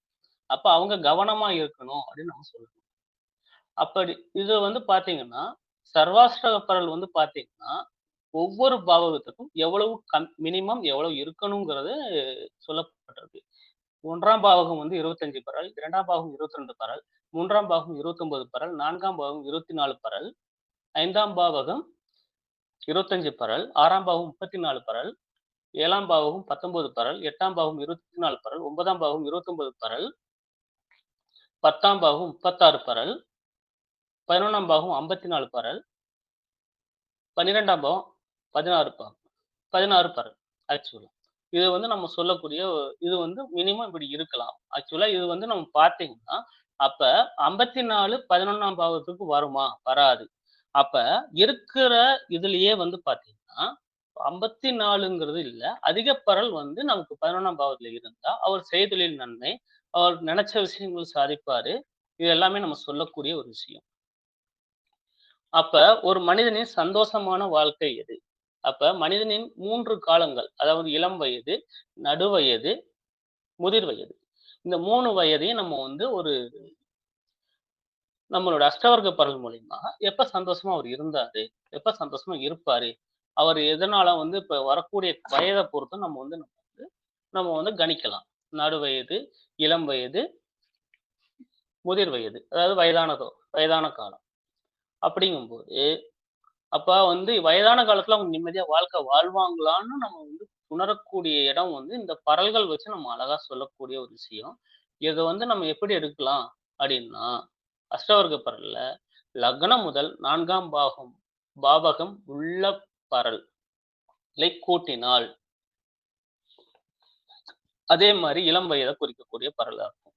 அப்ப அவங்க கவனமா இருக்கணும் அப்படின்னு நம்ம சொல்லணும். அப்படி இது வந்து பார்த்தீங்கன்னா, சர்வாஷ்டக பரல் வந்து பார்த்தீங்கன்னா, ஒவ்வொரு பாவகத்துக்கும் எவ்வளவு மினிமம் எவ்வளவு இருக்கணுங்கிறது சொல்லப்பட்டிருக்கு. 1ஆம் பாவகம் வந்து 25 பரல், 2ஆம் பாவகம் 22 பரல், 3ஆம் பாவகம் 29 பரல், 4ஆம் பாவகம் 24 பரல், 5ஆம் பாவகம் 25 பரல், 6ஆம் பாவகம் 34 பரல், 7ஆம் பாவகம் 19 பரல், 8ஆம் பாவகம் 24 பரல், 9ஆம் பாவகம் 29 பரல், 10ஆம் பாவகம் 36 பரல், 11ஆம் பாவகம் 54 பரல், 12ஆம் பாவம் 16 பரல் ஆக்சுவலா. இது வந்து நம்ம சொல்லக்கூடிய இது வந்து மினிமம் இப்படி இருக்கலாம். ஆக்சுவலா இது வந்து நம்ம பார்த்தீங்கன்னா, அப்ப 54 11ஆம் பாவத்துக்கு வருமா? வராது. அப்ப இருக்கிற இதுலயே வந்து பார்த்தீங்கன்னா, 54ங்கிறது இல்ல. அதிக பரல் வந்து நமக்கு 11ஆம் பாவத்துல இருந்தா, அவர் செய்தொழில் நன்மை, அவர் நெனச்ச விஷயங்கள் சாதிப்பாரு. இது எல்லாமே நம்ம சொல்லக்கூடிய ஒரு விஷயம். அப்ப ஒரு மனிதனின் சந்தோஷமான வாழ்க்கை எது? அப்ப மனிதனின் 3 காலங்கள். அதாவது இளம் வயது, நடுவயது, முதிர் வயது. இந்த 3 வயதையும் நம்ம வந்து நம்மளோட அஷ்டவர்க்க பரல் மூலியமா எப்ப சந்தோஷமா அவர் இருந்தாரு? எப்ப சந்தோஷமா இருப்பாரு? அவர் எதனால வந்து இப்ப வரக்கூடிய வயத பொறுத்து நம்ம வந்து கணிக்கலாம். நடுவயது, இளம் வயது, முதிர் வயது. அதாவது வயதான காலம். அப்படிங்கும்போது அப்ப வந்து வயதான காலத்துல அவங்க நிம்மதியா வாழ்க்கை வாழ்வாங்களான்னு நம்ம வந்து உணரக்கூடிய இடம் வந்து இந்த பரல்கள் வச்சு நம்ம அழகா சொல்லக்கூடிய ஒரு விஷயம். இத வந்து நம்ம எப்படி எடுக்கலாம் அப்படின்னா, அஷ்டவர்க்க பரல்ல லக்னம் முதல் 4ஆம் பாவகம் உள்ள பரலை கூட்டினால், அதே மாரி இளம் வயத குறிக்கக்கூடிய பரலா இருக்கும்.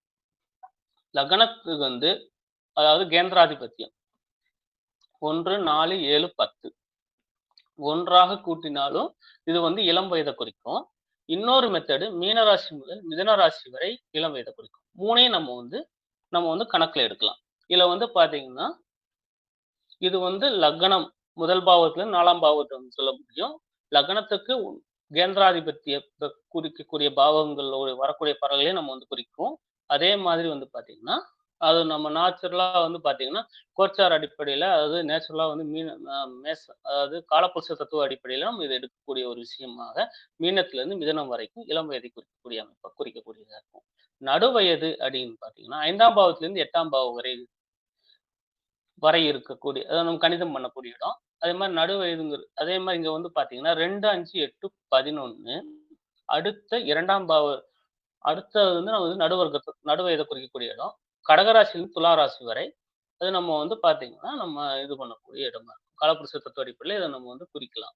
லக்னத்துக்கு வந்து அதாவது கேந்திராதிபத்தியம் 1, 4, 7, 10 ஒன்றாக கூட்டினாலும் இது வந்து இளம் வயத குறிக்கும். இன்னொரு மெத்தடு மீனராசி முதல் மிதுன ராசி வரை இளம் வயத குறிக்கும். 3யும் நம்ம வந்து கணக்குல எடுக்கலாம். இதுல வந்து பார்த்தீங்கன்னா, இது வந்து லக்னம் முதல் பாவத்துல 4ஆம் பாவத்த வந்து சொல்ல முடியும். லக்னத்துக்கு கேந்திராதிபத்தியத்த குறிக்கக்கூடிய பாவங்களோட வரக்கூடிய பறவைகளையும் நம்ம வந்து குறிக்கும். அதே மாதிரி வந்து பார்த்தீங்கன்னா, அது நம்ம நேச்சுரலா வந்து பார்த்தீங்கன்னா, கோச்சார் அடிப்படையில அதாவது நேச்சுரலா வந்து மீன அ மேச அதாவது காலப்புருஷ தத்துவ அடிப்படையில நம்ம இத எடுக்கக்கூடிய ஒரு விஷயமாக, மீனத்திலிருந்து மிதுனம் வரைக்கும் இளம் வயதை குறிக்கக்கூடிய அமைப்பா குறிக்கக்கூடியதா இருக்கும். நடுவயது அப்படின்னு பார்த்தீங்கன்னா, 5ஆம் பாவத்திலிருந்து 8ஆம் பாவம் வரை இருக்கக்கூடிய அதாவது நம்ம கணிதம் பண்ணக்கூடிய இடம். அதே மாரி அதே மாரி இங்க வந்து பார்த்தீங்கன்னா, 2, 5, 8, 11 அடுத்த 2ஆம் அடுத்தது வந்து நம்ம வந்து நடுவயத குறிக்கக்கூடிய இடம். கடகராசியிலிருந்து துலா ராசி வரை. அது நம்ம வந்து பார்த்தீங்கன்னா, நம்ம இது பண்ணக்கூடிய இடமா இருக்கும். காலப்புருஷ தத்துவ அடிப்படையில இத நம்ம வந்து குறிக்கலாம்.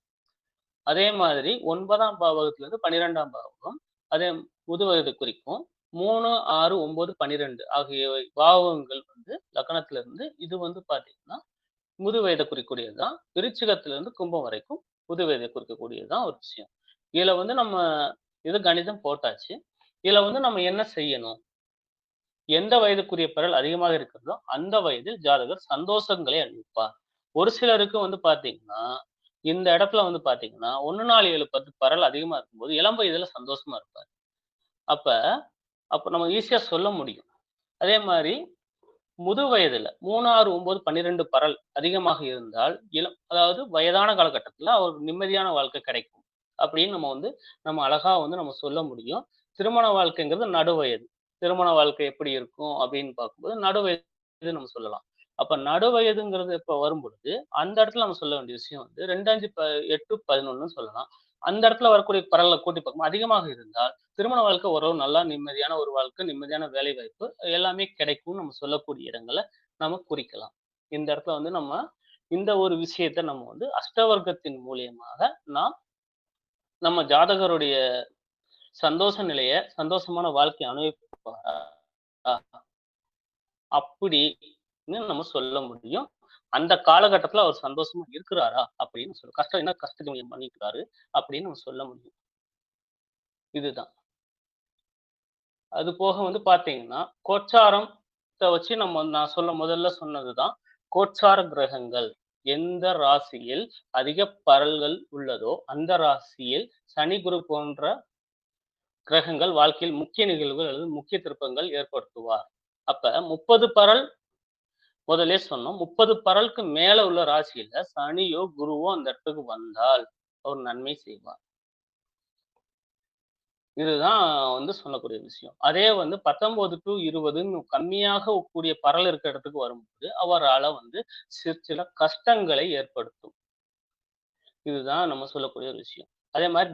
அதே மாதிரி 9ஆம் பாவகத்திலிருந்து 12ஆம் பாவகம், அதே முதுவயது குறிக்கும். 3, 6, 9, 12 ஆகிய பாவகங்கள் வந்து லக்னத்திலிருந்து இது வந்து பார்த்தீங்கன்னா, முதுவயத குறிக்கக்கூடியது தான். விருச்சிகத்திலிருந்து கும்பம் வரைக்கும் முதுவயத குறிக்கக்கூடியது தான் ஒரு விஷயம். இதுல வந்து நம்ம இது கணிதம் போட்டாச்சு. இதுல வந்து நம்ம என்ன செய்யணும்? எந்த வயதுக்குரிய பிறல் அதிகமாக இருக்கிறதோ, அந்த வயதில் ஜாதகர் சந்தோஷங்களை அளிப்பார். ஒரு சிலருக்கு வந்து பார்த்தீங்கன்னா, இந்த இடத்துல வந்து பார்த்தீங்கன்னா, 1, 4, 7, 10 பரல் அதிகமா இருக்கும்போது, இளம் வயதில சந்தோஷமா இருப்பார். அப்ப அப்ப நம்ம ஈஸியா சொல்ல முடியும். அதே மாரி முது வயதில 3, 6, 9, 12 பரல் அதிகமாக இருந்தால், அதாவது வயதான காலகட்டத்தில அவருக்கு நிம்மதியான வாழ்க்கை கிடைக்கும். அப்படின்னு நம்ம அழகா நம்ம சொல்ல முடியும். திருமண வாழ்க்கைங்கிறது நடுவயது. திருமண வாழ்க்கை எப்படி இருக்கும் அப்படின்னு பார்க்கும்போது, நடுவயது நம்ம சொல்லலாம். அப்ப நடுவயதுங்கிறது இப்ப வரும்பொழுது, அந்த இடத்துல நம்ம சொல்ல வேண்டிய விஷயம் 2, 5, 8, 11ன்னு சொல்லலாம். அந்த இடத்துல வரக்கூடிய பரல்ல கூட்டி பார்க்கும்போது அதிகமாக இருந்தால், திருமண வாழ்க்கை ஓரளவு நல்லா நிம்மதியான ஒரு வாழ்க்கை, நிம்மதியான வேலைவாய்ப்பு எல்லாமே கிடைக்கும்னு நம்ம சொல்லக்கூடிய இடங்கள நம்ம குறிக்கலாம். இந்த இடத்துல இந்த ஒரு விஷயத்த நம்ம அஷ்டவர்க்கத்தின் மூலியமாக நாம் நம்ம ஜாதகருடைய சந்தோஷ நிலைய, சந்தோஷமான வாழ்க்கை அனுபவிப்பாரா? அப்படின்னு நம்ம சொல்ல முடியும். அந்த காலகட்டத்துல அவர் சந்தோஷமா இருக்கிறாரா? அப்படின்னு கஷ்டம் என்ன கஷ்டத்த பண்ணிக்கிறாரு அப்படின்னு நம்ம சொல்ல முடியும். இதுதான். அது போக பார்த்தீங்கன்னா, கோச்சாரத்த வச்சு நான் முதல்ல சொன்னதுதான். கோச்சார கிரகங்கள். எந்த ராசியில் அதிக பரல்கள் உள்ளதோ, அந்த ராசியில் சனி, குரு போன்ற கிரகங்கள் வாழ்க்கையில் முக்கிய நிகழ்வுகள் அல்லது முக்கிய திருப்பங்கள் ஏற்படுத்துவார். அப்ப 30 பரல் முதல்லயே சொன்னோம். 30 பரலுக்கு மேல உள்ள ராசியில சனியோ, குருவோ அந்த இடத்துக்கு வந்தால், அவர் நன்மை செய்வார். இதுதான் சொல்லக்கூடிய விஷயம். அதே 19 டூ 20ன்னு கம்மியாக கூடிய பரல் இருக்கிற இடத்துக்கு வரும்போது, அவரால சில கஷ்டங்களை ஏற்படுத்தும். இதுதான் நம்ம சொல்லக்கூடிய ஒரு விஷயம். அதே மாரி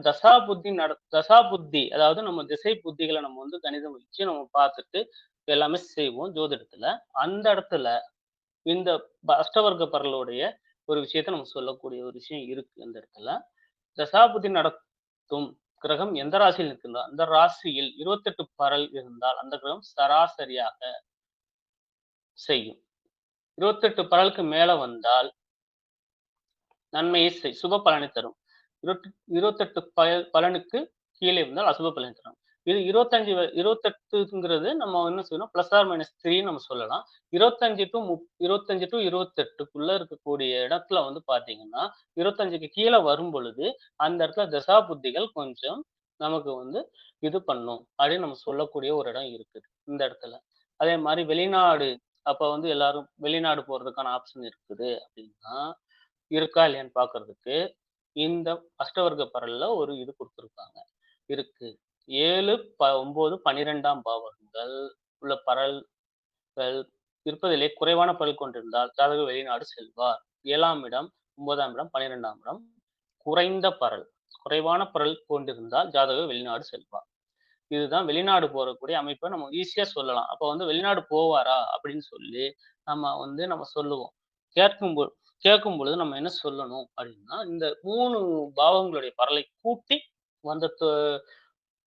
தசா புத்தி அதாவது நம்ம திசை புத்திகள நம்ம கணிதம் வச்சு நம்ம பார்த்துட்டு எல்லாமே செய்வோம் ஜோதிடத்துல. அந்த இடத்துல இந்த அஷ்டவர்க்க பரலுடைய ஒரு விஷயத்த நம்ம சொல்லக்கூடிய ஒரு விஷயம் இருக்கு அந்த இடத்துல. தசாபுத்தி நடத்தும் கிரகம் எந்த ராசியில் இருக்குதோ, அந்த ராசியில் 28 பரல் இருந்தால், அந்த கிரகம் சராசரியாக செய்யும். 28 பரலுக்கு மேல வந்தால் நன்மையை சுப பலனை தரும். 28 பலனுக்கு கீழே இருந்தால் அசுப பலனை தரும். இது 28ங்கிறது நம்ம என்ன சொல்லணும், பிளஸ் ஆர் மைனஸ் 3ன்னு நம்ம சொல்லலாம். 25 டூ 28க்குள்ள இருக்கக்கூடிய இடத்துல பார்த்தீங்கன்னா, 25க்கு கீழ வரும்பொழுது, அந்த இடத்துல தசா புத்திகள் கொஞ்சம் நமக்கு இது பண்ணும். அப்படின்னு நம்ம சொல்லக்கூடிய ஒரு இடம் இருக்குது, இந்த இடத்துல. அதே மாரி வெளிநாடு அப்ப எல்லாரும் வெளிநாடு போறதுக்கான ஆப்ஷன் இருக்குது அப்படின்னா, இருக்கா இல்லையான்னு பார்க்கறதுக்கு, இந்த அஷ்டவர்க்க பரல்ல ஒரு இது குடுத்திருக்காங்க. இருக்கு. 7, 9, 12ஆம் பாவகங்கள் உள்ள பரல்கள் இருப்பதிலே குறைவான பரல் கொண்டிருந்தால், ஜாதகர் வெளிநாடு செல்வார். 7ஆம் இடம், 9ஆம் இடம், 12ஆம் இடம் குறைந்த பரல். குறைவான பரல் கொண்டிருந்தால், ஜாதகர் வெளிநாடு செல்வார். இதுதான் வெளிநாடு போறக்கூடிய அமைப்ப நம்ம ஈஸியா சொல்லலாம். அப்ப வெளிநாடு போவாரா? அப்படின்னு சொல்லி நம்ம சொல்லுவோம். கேட்கும்பொ கேட்கும் பொழுது நம்ம என்ன சொல்லணும் அப்படின்னா, இந்த 3 பாவங்களுடைய பரலை கூட்டி வந்த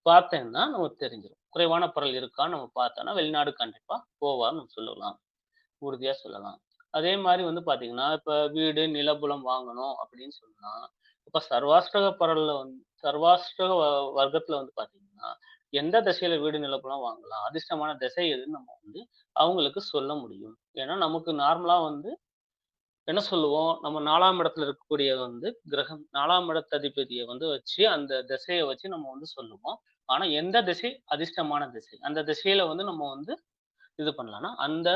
பார்த்தேன்னா நமக்கு தெரிஞ்சிரும். குறைவான பரல் இருக்கான்னு நம்ம பார்த்தோம்னா, வெளிநாடு கண்டிப்பா போவார்ன்னு நம்ம சொல்லலாம். உறுதியா சொல்லலாம். அதே மாரி பார்த்தீங்கன்னா, இப்ப வீடு, நிலபுலம் வாங்கணும் அப்படின்னு சொன்னா, இப்ப சர்வாஷ்டக பரல்ல சர்வாஷ்டக வர்க்கத்துல பார்த்தீங்கன்னா, எந்த திசையில வீடு, நிலபுலம் வாங்கலாம்? அதிர்ஷ்டமான திசை எதுன்னு நம்ம அவங்களுக்கு சொல்ல முடியும். ஏன்னா, நமக்கு நார்மலா என்ன சொல்லுவோம், நம்ம 4ஆம் இடத்துல இருக்கக்கூடிய கிரகம் 4ஆம் இடத்து அதிபதிய வச்சு அந்த திசைய வச்சு நம்ம சொல்லுவோம். ஆனா, எந்த திசை அதிர்ஷ்டமான திசை? அந்த திசையில நம்ம இது பண்ணலாம்னா, அந்த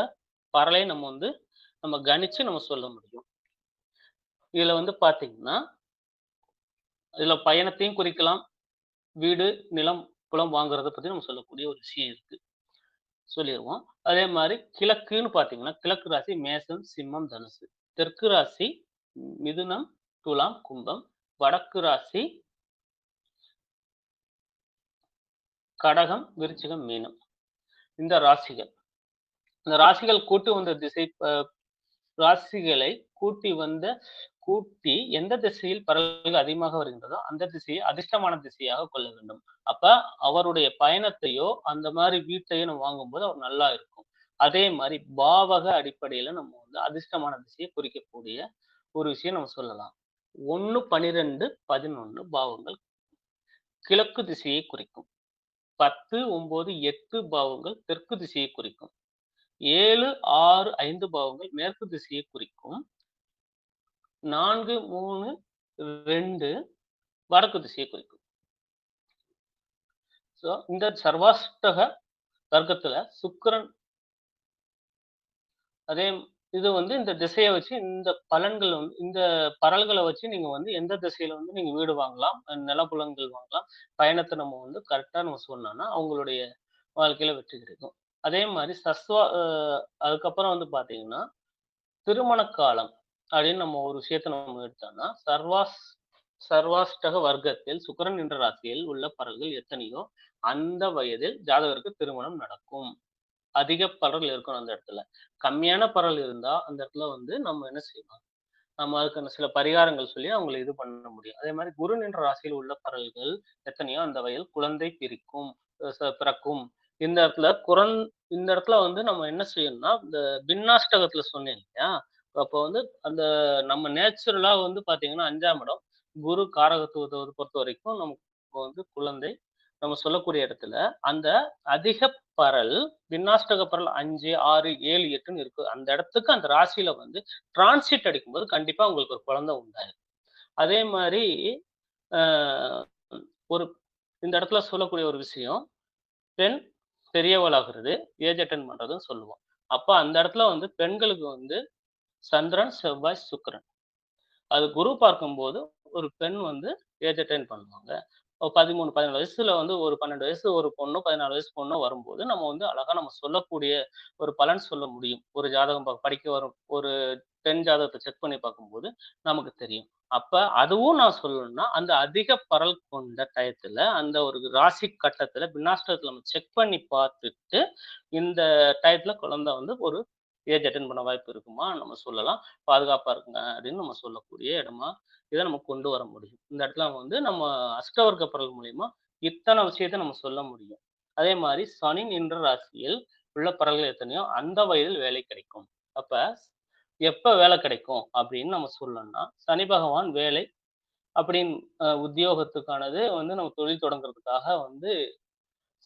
பரலை நம்ம கணிச்சு நம்ம சொல்ல முடியும். இதுல பார்த்தீங்கன்னா, இதுல பயணத்தையும் குறிக்கலாம். வீடு, நிலம், புலம் வாங்குறத பத்தி நம்ம சொல்லக்கூடிய ஒரு விஷயம் இருக்கு. சொல்லிருவோம். அதே மாரி கிழக்குன்னு பார்த்தீங்கன்னா, கிழக்கு ராசி மேஷம், சிம்மம், தனுசு. தெற்கு ராசி மிதுனம், துலாம், கும்பம். வடக்கு ராசி கடகம், விருச்சிகம், மீனம். இந்த ராசிகள். இந்த ராசிகள் கூட்டு வந்த திசை ராசிகளை கூட்டி எந்த திசையில் பரல்கள் அதிகமாக வருகின்றதோ, அந்த திசையை அதிர்ஷ்டமான திசையாக கொள்ள வேண்டும். அப்ப அவருடைய பயணத்தையோ, அந்த மாரி வீட்டையோ நம்ம வாங்கும்போது அவர் நல்லா இருக்கும். அதே மாரி பாவக அடிப்படையில நம்ம அதிர்ஷ்டமான திசையை குறிக்கக்கூடிய ஒரு விஷயம் நம்ம சொல்லலாம். 1, 12, 11 பாவங்கள் கிழக்கு திசையை குறிக்கும். 10, 9, 8 பாவங்கள் தெற்கு திசையை குறிக்கும். 7, 6, 5 பாவங்கள் மேற்கு திசையை குறிக்கும். 4, 3, 2 வடக்கு திசையை குறிக்கும். ஸோ இந்த சர்வாஷ்டக வர்க்கத்துல சுக்கிரன் அதே இது வந்து இந்த திசைய வச்சு இந்த பலன்கள் வந்து இந்த பரல்கள வச்சு நீங்க வந்து எந்த திசையில வந்து நீங்க வீடு வாங்கலாம், நிலபுலன்கள் வாங்கலாம். பயணத்த நம்ம வந்து கரெக்ட்டா நம்ம சொன்னோம்னா, அவங்களுடைய வாழ்க்கையில வெற்றி கிடைக்கும். அதே மாரி அதுக்கப்புறம் வந்து பார்த்தீங்கன்னா, திருமண காலம் அப்படின்னு நம்ம ஒரு விஷயத்த நம்ம எடுத்தோம்னா, சர்வாஷ்டக வர்க்கத்தில் சுக்கிரன் என்ற ராசியில் உள்ள பரல்கள் எத்தனையோ, அந்த வயதில் ஜாதகருக்கு திருமணம் நடக்கும். அதிக பரல் இருக்கணும் அந்த இடத்துல. கம்மியான பரல் இருந்தா, அந்த இடத்துல வந்து நம்ம என்ன செய்யலாம்? நம்ம அதுக்கான சில பரிகாரங்கள் சொல்லி அவங்கள இது பண்ண முடியும். அதே மாரி குரு நின்ற ராசியில் உள்ள பரல்கள் எத்தனையோ அந்த வயதில் குழந்தை பிறக்கும். இந்த இடத்துல இந்த இடத்துல வந்து நம்ம என்ன செய்யணும்னா, இந்த பின்னாஷ்டகத்துல சொன்னேன் இல்லையா? அப்போ வந்து அந்த நம்ம நேச்சுரலா வந்து பார்த்தீங்கன்னா 5ஆம் இடம் குரு காரகத்துவத்த பொறுத்தவரைக்கும் நமக்கு வந்து குழந்தை நம்ம சொல்லக்கூடிய இடத்துல அந்த அதிக பரல் விண்ணாஷ்டக பரல் 5, 6, 7, 8ன்னு இருக்கு. அந்த இடத்துக்கு அந்த ராசியில வந்து டிரான்சிட் அடிக்கும்போது கண்டிப்பா உங்களுக்கு ஒரு குழந்தை உண்டாயிரும். அதே மாரி அ ஒரு இந்த இடத்துல சொல்லக்கூடிய ஒரு விஷயம், பெண் பெரியவளாகிறது, ஏஜ் அட்டெண்ட் பண்றதுன்னு சொல்லுவோம். அப்ப அந்த இடத்துல வந்து பெண்களுக்கு வந்து சந்திரன், செவ்வாய், சுக்கிரன். அது குரு பார்க்கும்போது ஒரு பெண் வந்து ஏஜ் அட்டெண்ட் பண்ணுவாங்க. 13, 17 வயசுல வந்து ஒரு 12 வயசு ஒரு பொண்ணோ, 14 வயசு பொண்ணோ வரும்போது, நம்ம வந்து அழகா நம்ம சொல்லக்கூடிய ஒரு பலன் சொல்ல முடியும். ஒரு ஜாதகம் படிக்க வரும் ஒரு பெண் ஜாதகத்த செக் பண்ணி பார்க்கும்போது நமக்கு தெரியும். அப்ப அதுவும் நான் சொல்லணும்னா, அந்த அதிக பரல் கொண்ட டயத்துல, அந்த ஒரு ராசி கட்டத்துல பின்னாஸ்டகத்துல நம்ம செக் பண்ணி பார்த்துட்டு, இந்த டயத்துல குழந்தை வந்து ஒரு ஏஜ் அட்டெண்ட் பண்ண வாய்ப்பு இருக்குமா? நம்ம சொல்லலாம். பாதுகாப்பா இருக்குங்க அப்படின்னு நம்ம சொல்லக்கூடிய இடமா, இத நம்ம கொண்டு வர முடியும். இந்த இடத்துல வந்து நம்ம அஷ்டவர்க்க பரல் மூலியமா இத்தன விஷயத்த நம்ம சொல்ல முடியும். அதே மாரி சனி நின்ற ராசியில் உள்ள பரல்கள் எத்தனையோ அந்த வயதில் வேலை கிடைக்கும். அப்ப எப்ப வேலை கிடைக்கும் அப்படின்னு நம்ம சொல்லணும்னா, சனி பகவான் வேலை அப்படின்னு உத்தியோகத்துக்கானது வந்து நம்ம தொழில் தொடங்குறதுக்காக வந்து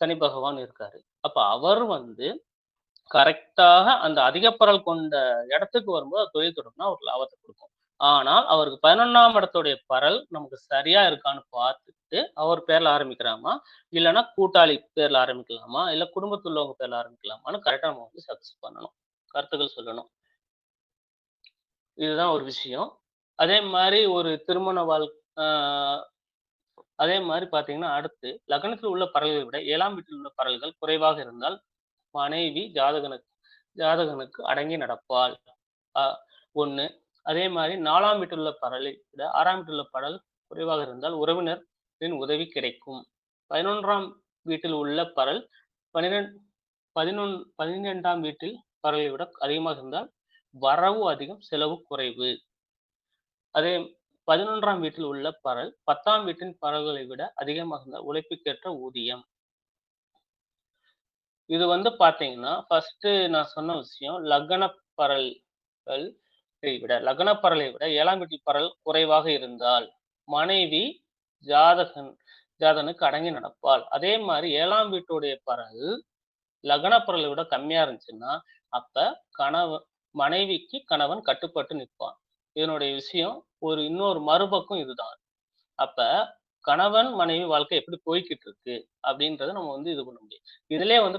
சனி பகவான் இருக்காரு. அப்ப அவர் வந்து கரெக்ட்டாக அந்த அதிகப்பரல் கொண்ட இடத்துக்கு வரும்போது அது தொழில் தொடங்குனா ஒரு லாபத்த குடுக்கும். ஆனால் அவருக்கு 11ஆம் இடத்துடைய பரல் நமக்கு சரியா இருக்கான்னு பார்த்துட்டு, அவர் பேர்ல ஆரம்பிக்கலாமா? இல்லன்னா கூட்டாளி பேர்ல ஆரம்பிக்கலாமா? இல்ல குடும்பத்துல உள்ளவங்க பேர்ல ஆரம்பிக்கலாமான்னு கரெக்ட்டா நம்ம வந்து சக்சஸ் பண்ணணும். கருத்துக்கள் சொல்லணும். இதுதான் ஒரு விஷயம். அதே மாரி ஒரு திருமண ஆ அதே மாரி பார்த்தீங்கன்னா, அடுத்து லக்னத்தில் உள்ள பரல்களை விட 7ஆம் வீட்டில் உள்ள பரல்கள் குறைவாக இருந்தால், மனைவி ஜாதகனுக்கு அடங்கி நடப்பாள். அ 1 அதே மாரி 4ஆம் வீட்டில் உள்ள பரலை விட 6ஆம் வீட்டில் உள்ள பரல் குறைவாக இருந்தால் உறவினரின் உதவி கிடைக்கும். 11ஆம் வீட்டில் உள்ள பரல் 12ஆம் வீட்டில் பரலை விட அதிகமாக இருந்தால் வரவு அதிகம், செலவு குறைவு. அதே 11ஆம் வீட்டில் உள்ள பரல் 10ஆம் வீட்டின் பரல்களை விட அதிகமாக இருந்தால் உழைப்புக்கேற்ற ஊதியம். இது வந்து பார்த்தீங்கன்னா, ஃபர்ஸ்ட்டு நான் சொன்ன விஷயம் லக்ன பரல்கள் லக்ன பரலை விட 7ஆம் வீட்டில் பரல் குறைவாக இருந்தால், மனைவி ஜாதகன் ஜாதகனுக்கு அடங்கி நடப்பாள். அதே மாரி 7ஆம் வீட்டுடைய பரல் லக்ன பரலை விட கம்மியா இருந்துச்சுன்னா, அப்ப மனைவிக்கு கணவன் கட்டுப்பட்டு நிற்பான். இதனுடைய விஷயம் இன்னொரு மறுபக்கம் இதுதான். அப்ப கணவன், மனைவி வாழ்க்கை எப்படி போய்க்கிட்டு இருக்கு அப்படின்றத நம்ம வந்து இது பண்ண முடியும். இதிலயே வந்து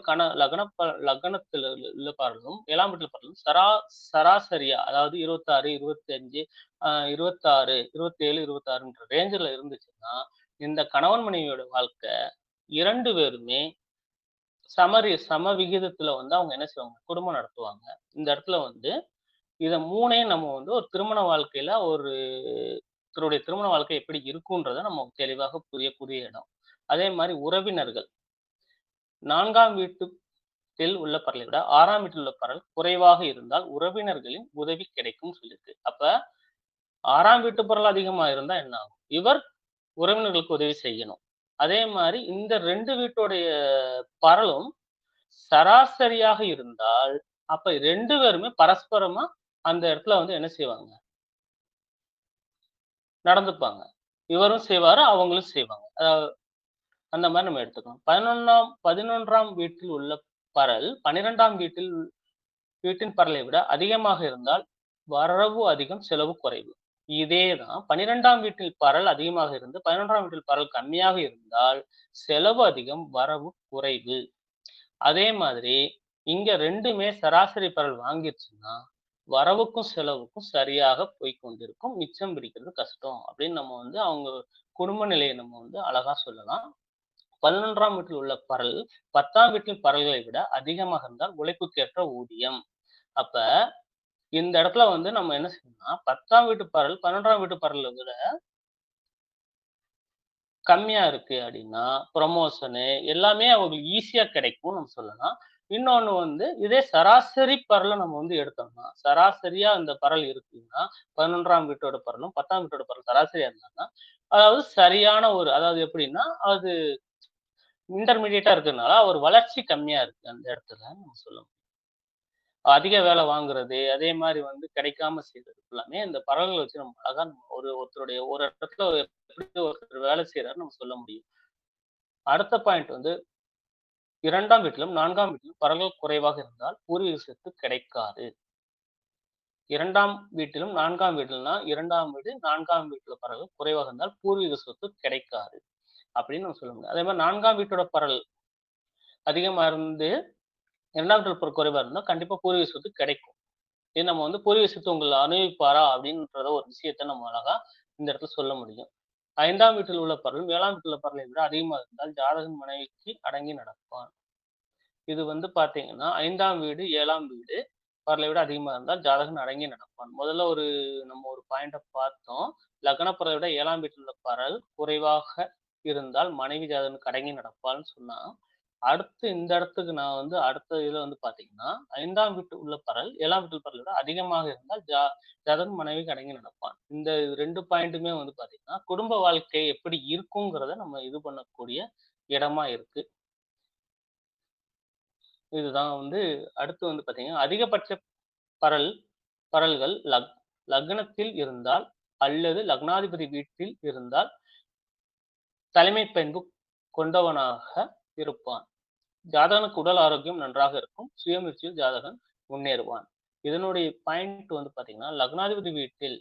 லக்னத்துல உள்ள பாடலும் 7ஆம் வீட்டுல பாடலும் சராசரியா அதாவது 26, 25 26, 27, 26ன்ற ரேஞ்சுல இருந்துச்சுன்னா, இந்த கணவன் மனைவியோட வாழ்க்கை 2 பேருமே சம விகிதத்துல வந்து அவங்க என்ன செய்வாங்க? குடும்பம் நடத்துவாங்க. இந்த இடத்துல வந்து இத 3யும் நம்ம வந்து ஒரு திருமண வாழ்க்கையில ஒருத்தருடைய திருமண வாழ்க்கை எப்படி இருக்குன்றத நம்ம தெளிவாக புரியக்கூடிய இடம். அதே மாரி உறவினர்கள் 4ஆம் வீட்டில் உள்ள பரலை விட 6ஆம் வீட்டில் உள்ள பரல் குறைவாக இருந்தால் உறவினர்களின் உதவி கிடைக்கும்னு சொல்லியிருக்கு. அப்ப 6ஆம் வீட்டு பரல் அதிகமா இருந்தா என்ன ஆகும்? இவர் உறவினர்களுக்கு உதவி செய்யணும். அதே மாரி இந்த 2 வீட்டுடைய பரலும் சராசரியாக இருந்தால், அப்ப 2 பேருமே பரஸ்பரமா அந்த இடத்துல வந்து என்ன செய்வாங்க? நடந்துப்பாங்க. இவரும் செய்வாரு, அவங்களும் செய்வாங்க. அந்த மாதிரி நம்ம எடுத்துக்கலாம். 11ஆம் வீட்டில் உள்ள பரல் 12ஆம் வீட்டின் பரலை விட அதிகமாக இருந்தால் வரவு அதிகம், செலவு குறைவு. இதேதான் 12ஆம் வீட்டில் பரல் அதிகமாக இருந்து 11ஆம் வீட்டில் பரல் கம்மியாக இருந்தால் செலவு அதிகம், வரவு குறைவு. அதே மாதிரி இங்க 2மே சராசரி பரல் வாங்கிருச்சுன்னா, வரவுக்கும் செலவுக்கும் சரியாக போய்க் கொண்டிருக்கும். மிச்சம் பிடிக்கிறது கஷ்டம் அப்படின்னு நம்ம வந்து அவங்க குடும்ப நிலையை நம்ம வந்து அழகா சொல்லலாம். 11ஆம் வீட்டில் உள்ள பரல் 10ஆம் வீட்டில் பரல்களை விட அதிகமாக இருந்தால் உழைப்புக்கேற்ற ஊதியம். அப்ப இந்த இடத்துல வந்து நம்ம என்ன செய்யணும்னா 10ஆம் வீட்டு பரல் 11ஆம் வீட்டு பரல விட கம்மியா இருக்கு அப்படின்னா, புரமோஷனு எல்லாமே அவங்களுக்கு ஈஸியா கிடைக்கும்னு நம்ம சொல்லலாம். இன்னொன்னு வந்து இதே சராசரி பரல நம்ம வந்து எடுத்தோம்னா, சராசரியா அந்த பரல் இருக்குன்னா, 11ஆம் வீட்டோட பரலும், 10ஆம் வீட்டோட பரலும் சராசரியா இருந்தாங்கன்னா, அதாவது சரியான ஒரு அதாவது எப்படின்னா, அது இன்டர்மீடியேட்டா இருக்கிறதுனால ஒரு வளர்ச்சி கம்மியா இருக்கு அந்த இடத்துல நம்ம சொல்லலாம். அதிக வேலை வாங்குறது, அதே மாரி வந்து கிடைக்காம செய்றது எல்லாமே இந்த பரல்கள வச்சு நம்ம அழகா ஒருத்தருடைய ஒரு இடத்துல எப்படி ஒருத்தர் வேலை செய்றாருன்னு நம்ம சொல்ல முடியும். அடுத்த பாயிண்ட் வந்து 2ஆம் வீட்டிலும், 4ஆம் வீட்டிலும் பரல்கள் குறைவாக இருந்தால் பூர்வீக சொத்து கிடைக்காது. 2ஆம் வீட்டிலும், 4ஆம் வீட்டில்னா 2ஆம் வீடு, 4ஆம் வீட்ல பரல்கள் குறைவாக இருந்தால் பூர்வீக சொத்து கிடைக்காது. அப்படின்னு நம்ம சொல்ல முடியும். அதே மாரி 4ஆம் வீட்டோட பரல் அதிகமா இருந்து 2ஆம் வீட்டோட பரல் குறைவா இருந்தா கண்டிப்பா பூர்வீக சொத்து கிடைக்கும். இது நம்ம வந்து பூர்வீக சொத்து உங்கள அனுபவிப்பாரா? அப்படின்றத ஒரு விஷயத்த நம்ம அழகா இந்த இடத்துல சொல்ல முடியும். 5ஆம் வீட்டில் உள்ள பரலும் 7ஆம் வீட்டில் உள்ள பரலை விட அதிகமா இருந்தால் ஜாதகன் மனைவிக்கு அடங்கி நடப்பான். இது வந்து பார்த்தீங்கன்னா 5ஆம் வீடு, 7ஆம் வீடு பரலை விட அதிகமா இருந்தால் ஜாதகன் அடங்கி நடப்பான். முதல்ல நம்ம ஒரு பாயிண்ட்ட பார்த்தோம். லக்ன பரலை விட 7ஆம் வீட்டில் உள்ள பரல் குறைவாக இருந்தால் மனைவி ஜாதகனுக்கு அடங்கி நடப்பாள்ன்னு சொன்னா, அடுத்து இந்த இடத்துக்கு நான் வந்து அடுத்த இதுல வந்து பார்த்தீங்கன்னா, 5ஆம் வீட்டு உள்ள பரல் 7ஆம் வீட்டு பரலை விட அதிகமாக இருந்தால் ஜாதகன் மனைவிக்கு அடங்கி நடப்பான். இந்த 2 பாயிண்ட்டுமே வந்து பார்த்தீங்கன்னா, குடும்ப வாழ்க்கை எப்படி இருக்குங்கிறத நம்ம இது பண்ணக்கூடிய இடமா இருக்கு. இதுதான் வந்து அடுத்து வந்து பார்த்தீங்கன்னா, அதிகபட்ச பரல் பரல்கள் லக்னத்தில் இருந்தால் அல்லது லக்னாதிபதி வீட்டில் இருந்தால் தலைமைப் பண்பு கொண்டவனாக இருப்பான். ஜாதகனுக்கு உடல் ஆரோக்கியம் நன்றாக இருக்கும். சுயமுயற்சியில் ஜாதகன் முன்னேறுவான். இதனுடைய பாயிண்ட் வந்து பார்த்தீங்கன்னா, லக்னாதிபதி வீட்டில்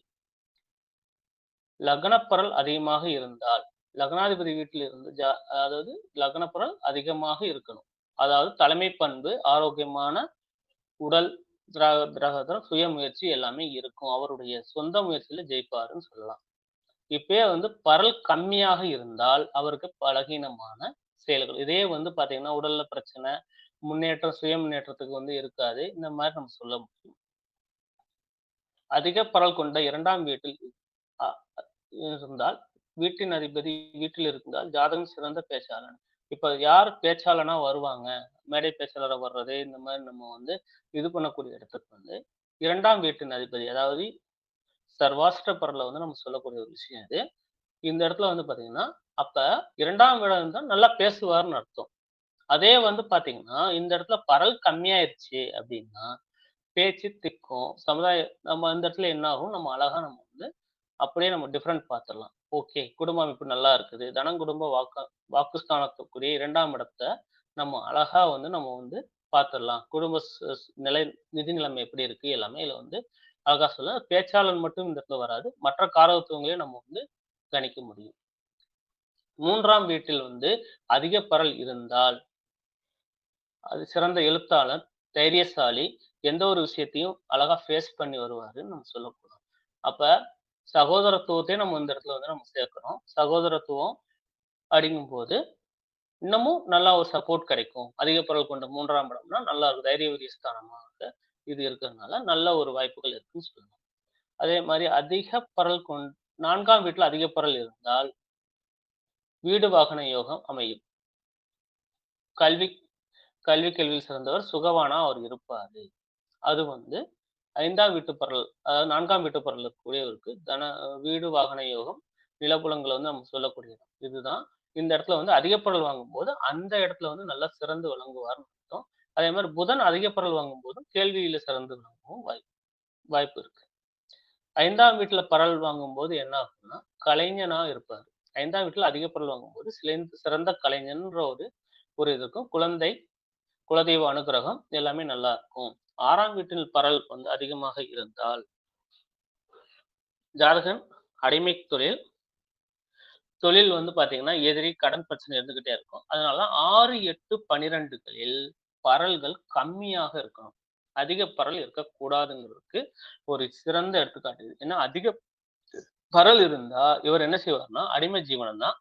லக்னப்பரல் அதிகமாக இருந்தால், லக்னாதிபதி வீட்டில் இருந்து அதாவது லக்னப்பரல் அதிகமாக இருக்கணும். அதாவது தலைமை பண்பு, ஆரோக்கியமான உடல், திரகாத்திரம், சுயமுயற்சி எல்லாமே இருக்கும். அவருடைய சொந்த முயற்சியில ஜெயிப்பாருன்னு சொல்லலாம். இப்பயே வந்து பரல் கம்மியாக இருந்தால், அவருக்கு பலகீனமான செயல்கள். இதே வந்து பார்த்தீங்கன்னா, உடல்ல பிரச்சனை, முன்னேற்றம், சுய முன்னேற்றத்துக்கு வந்து இருக்காது. இந்த மாரி நம்ம சொல்ல முடியும். அதிக பரல் கொண்ட 2ஆம் வீட்டில் அ இருந்தால், வீட்டின் அதிபதி வீட்டில் இருந்தால், ஜாதகம் சிறந்த பேச்சாளன். இப்ப யார் பேச்சாளனா வருவாங்க? மேடை பேச்சாளரா வர்றது, இந்த மாரி நம்ம வந்து இது பண்ணக்கூடிய இடத்துக்கு வந்து 2ஆம் வீட்டின் அதிபதி, அதாவது சர்வாஷ்ட பரல்ல வந்து நம்ம சொல்லக்கூடிய ஒரு விஷயம் இது. இந்த இடத்துல வந்து பார்த்தீங்கன்னா, அப்ப 2ஆம் இடம் இருந்தா நல்லா பேசுவார்ன்னு அர்த்தம். அதே வந்து பார்த்தீங்கன்னா, இந்த இடத்துல பரல் கம்மியாயிருச்சு அப்டின்னா, பேச்சு திக்கும். நம்ம இந்த இடத்துல என்ன ஆகும்? நம்ம அழகா நம்ம வந்து அப்படியே நம்ம டிஃபரெண்ட் பார்த்துரலாம். ஓகே. குடும்ப அமைப்பு நல்லா இருக்குது. தனம், குடும்ப வாக்குஸ்தானத்துக்குரிய 2ஆம் இடத்த நம்ம அழகா வந்து நம்ம வந்து பார்த்துரலாம். குடும்ப ஸ் ஸ் நிலை நிதி நிலைமை எப்படி இருக்கு? எல்லாமே இதுல வந்து அழகா சொல்லலாம். பேச்சாளன் மட்டும் இந்த இடத்துல வராது. மற்ற காரகத்துவங்களையும் நம்ம வந்து கணிக்க முடியும். 3ஆம் வீட்டில் வந்து அதிக பரல் இருந்தால், அது சிறந்த எழுத்தாளர், தைரியசாலி, எந்த ஒரு விஷயத்தையும் அழகா ஃபேஸ் பண்ணி வருவாருன்னு நம்ம சொல்லக்கூடும். அப்ப சகோதரத்துவத்தையும் நம்ம இந்த இடத்துல வந்து நம்ம சேர்க்கிறோம். சகோதரத்துவம் அப்படிங்கும்போது, இன்னமும் நல்லா ஒரு சப்போர்ட் கிடைக்கும். அதிக பரல் கொண்ட 3ஆம் இடம்னா நல்லா இருக்கும். தைரிய வீரிய ஸ்தானமாக இது இருக்கிறதுனால, நல்ல ஒரு வாய்ப்புகள் இருக்குன்னு சொல்லலாம். அதே மாரி அதிக பரல் 4ஆம் வீட்ல அதிக பரல் இருந்தால், வீடு வாகன யோகம் அமையும். கல்வி கல்வியில் சிறந்தவர், சுகவானா அவர் இருப்பாரு. அது வந்து 5ஆம் வீட்டு பரல், அதாவது 4ஆம் வீட்டு பரல் இருக்கக்கூடியவருக்கு வீடு, வாகன யோகம், நிலபுலங்கள வந்து நம்ம சொல்லக்கூடியது. இதுதான் இந்த இடத்துல வந்து அதிக பரல் வாங்கும்போது, அந்த இடத்துல வந்து நல்லா சிறந்து விளங்குவார்ன்னு அர்த்தம். அதே மாரி புதன் அதிக பரல் வாங்கும்போதும், கேள்வியில சிறந்து விளங்கவும் வாய்ப்பு இருக்கு. 5ஆம் வீட்ல பரல் வாங்கும்போது என்ன ஆகும்னா, கலைஞனா இருப்பாரு. 5ஆம் வீட்டுல அதிக பரல் வாங்கும்போது சிறந்த கலைஞன்ற ஒரு இது இருக்கும். குலதெய்வ அனுகிரகம் எல்லாமே நல்லா இருக்கும். 6ஆம் வீட்டில் பரல் வந்து அதிகமாக இருந்தால் ஜாதகன் அடிமை தொழில் வந்து பாத்தீங்கன்னா எதிரி கடன் பிரச்சனை இருந்துகிட்டே இருக்கும். அதனால 6, 8, 12களில் பரல்கள் கம்மியாக இருக்கணும். அதிக பரல் இருக்கக்கூடாதுங்கிறதுக்கு ஒரு சிறந்த எடுத்துக்காட்டு இது. ஏன்னா அதிக பரல் இருந்தா இவர் என்ன செய்வார்னா அடிமை ஜீவனம் தான்.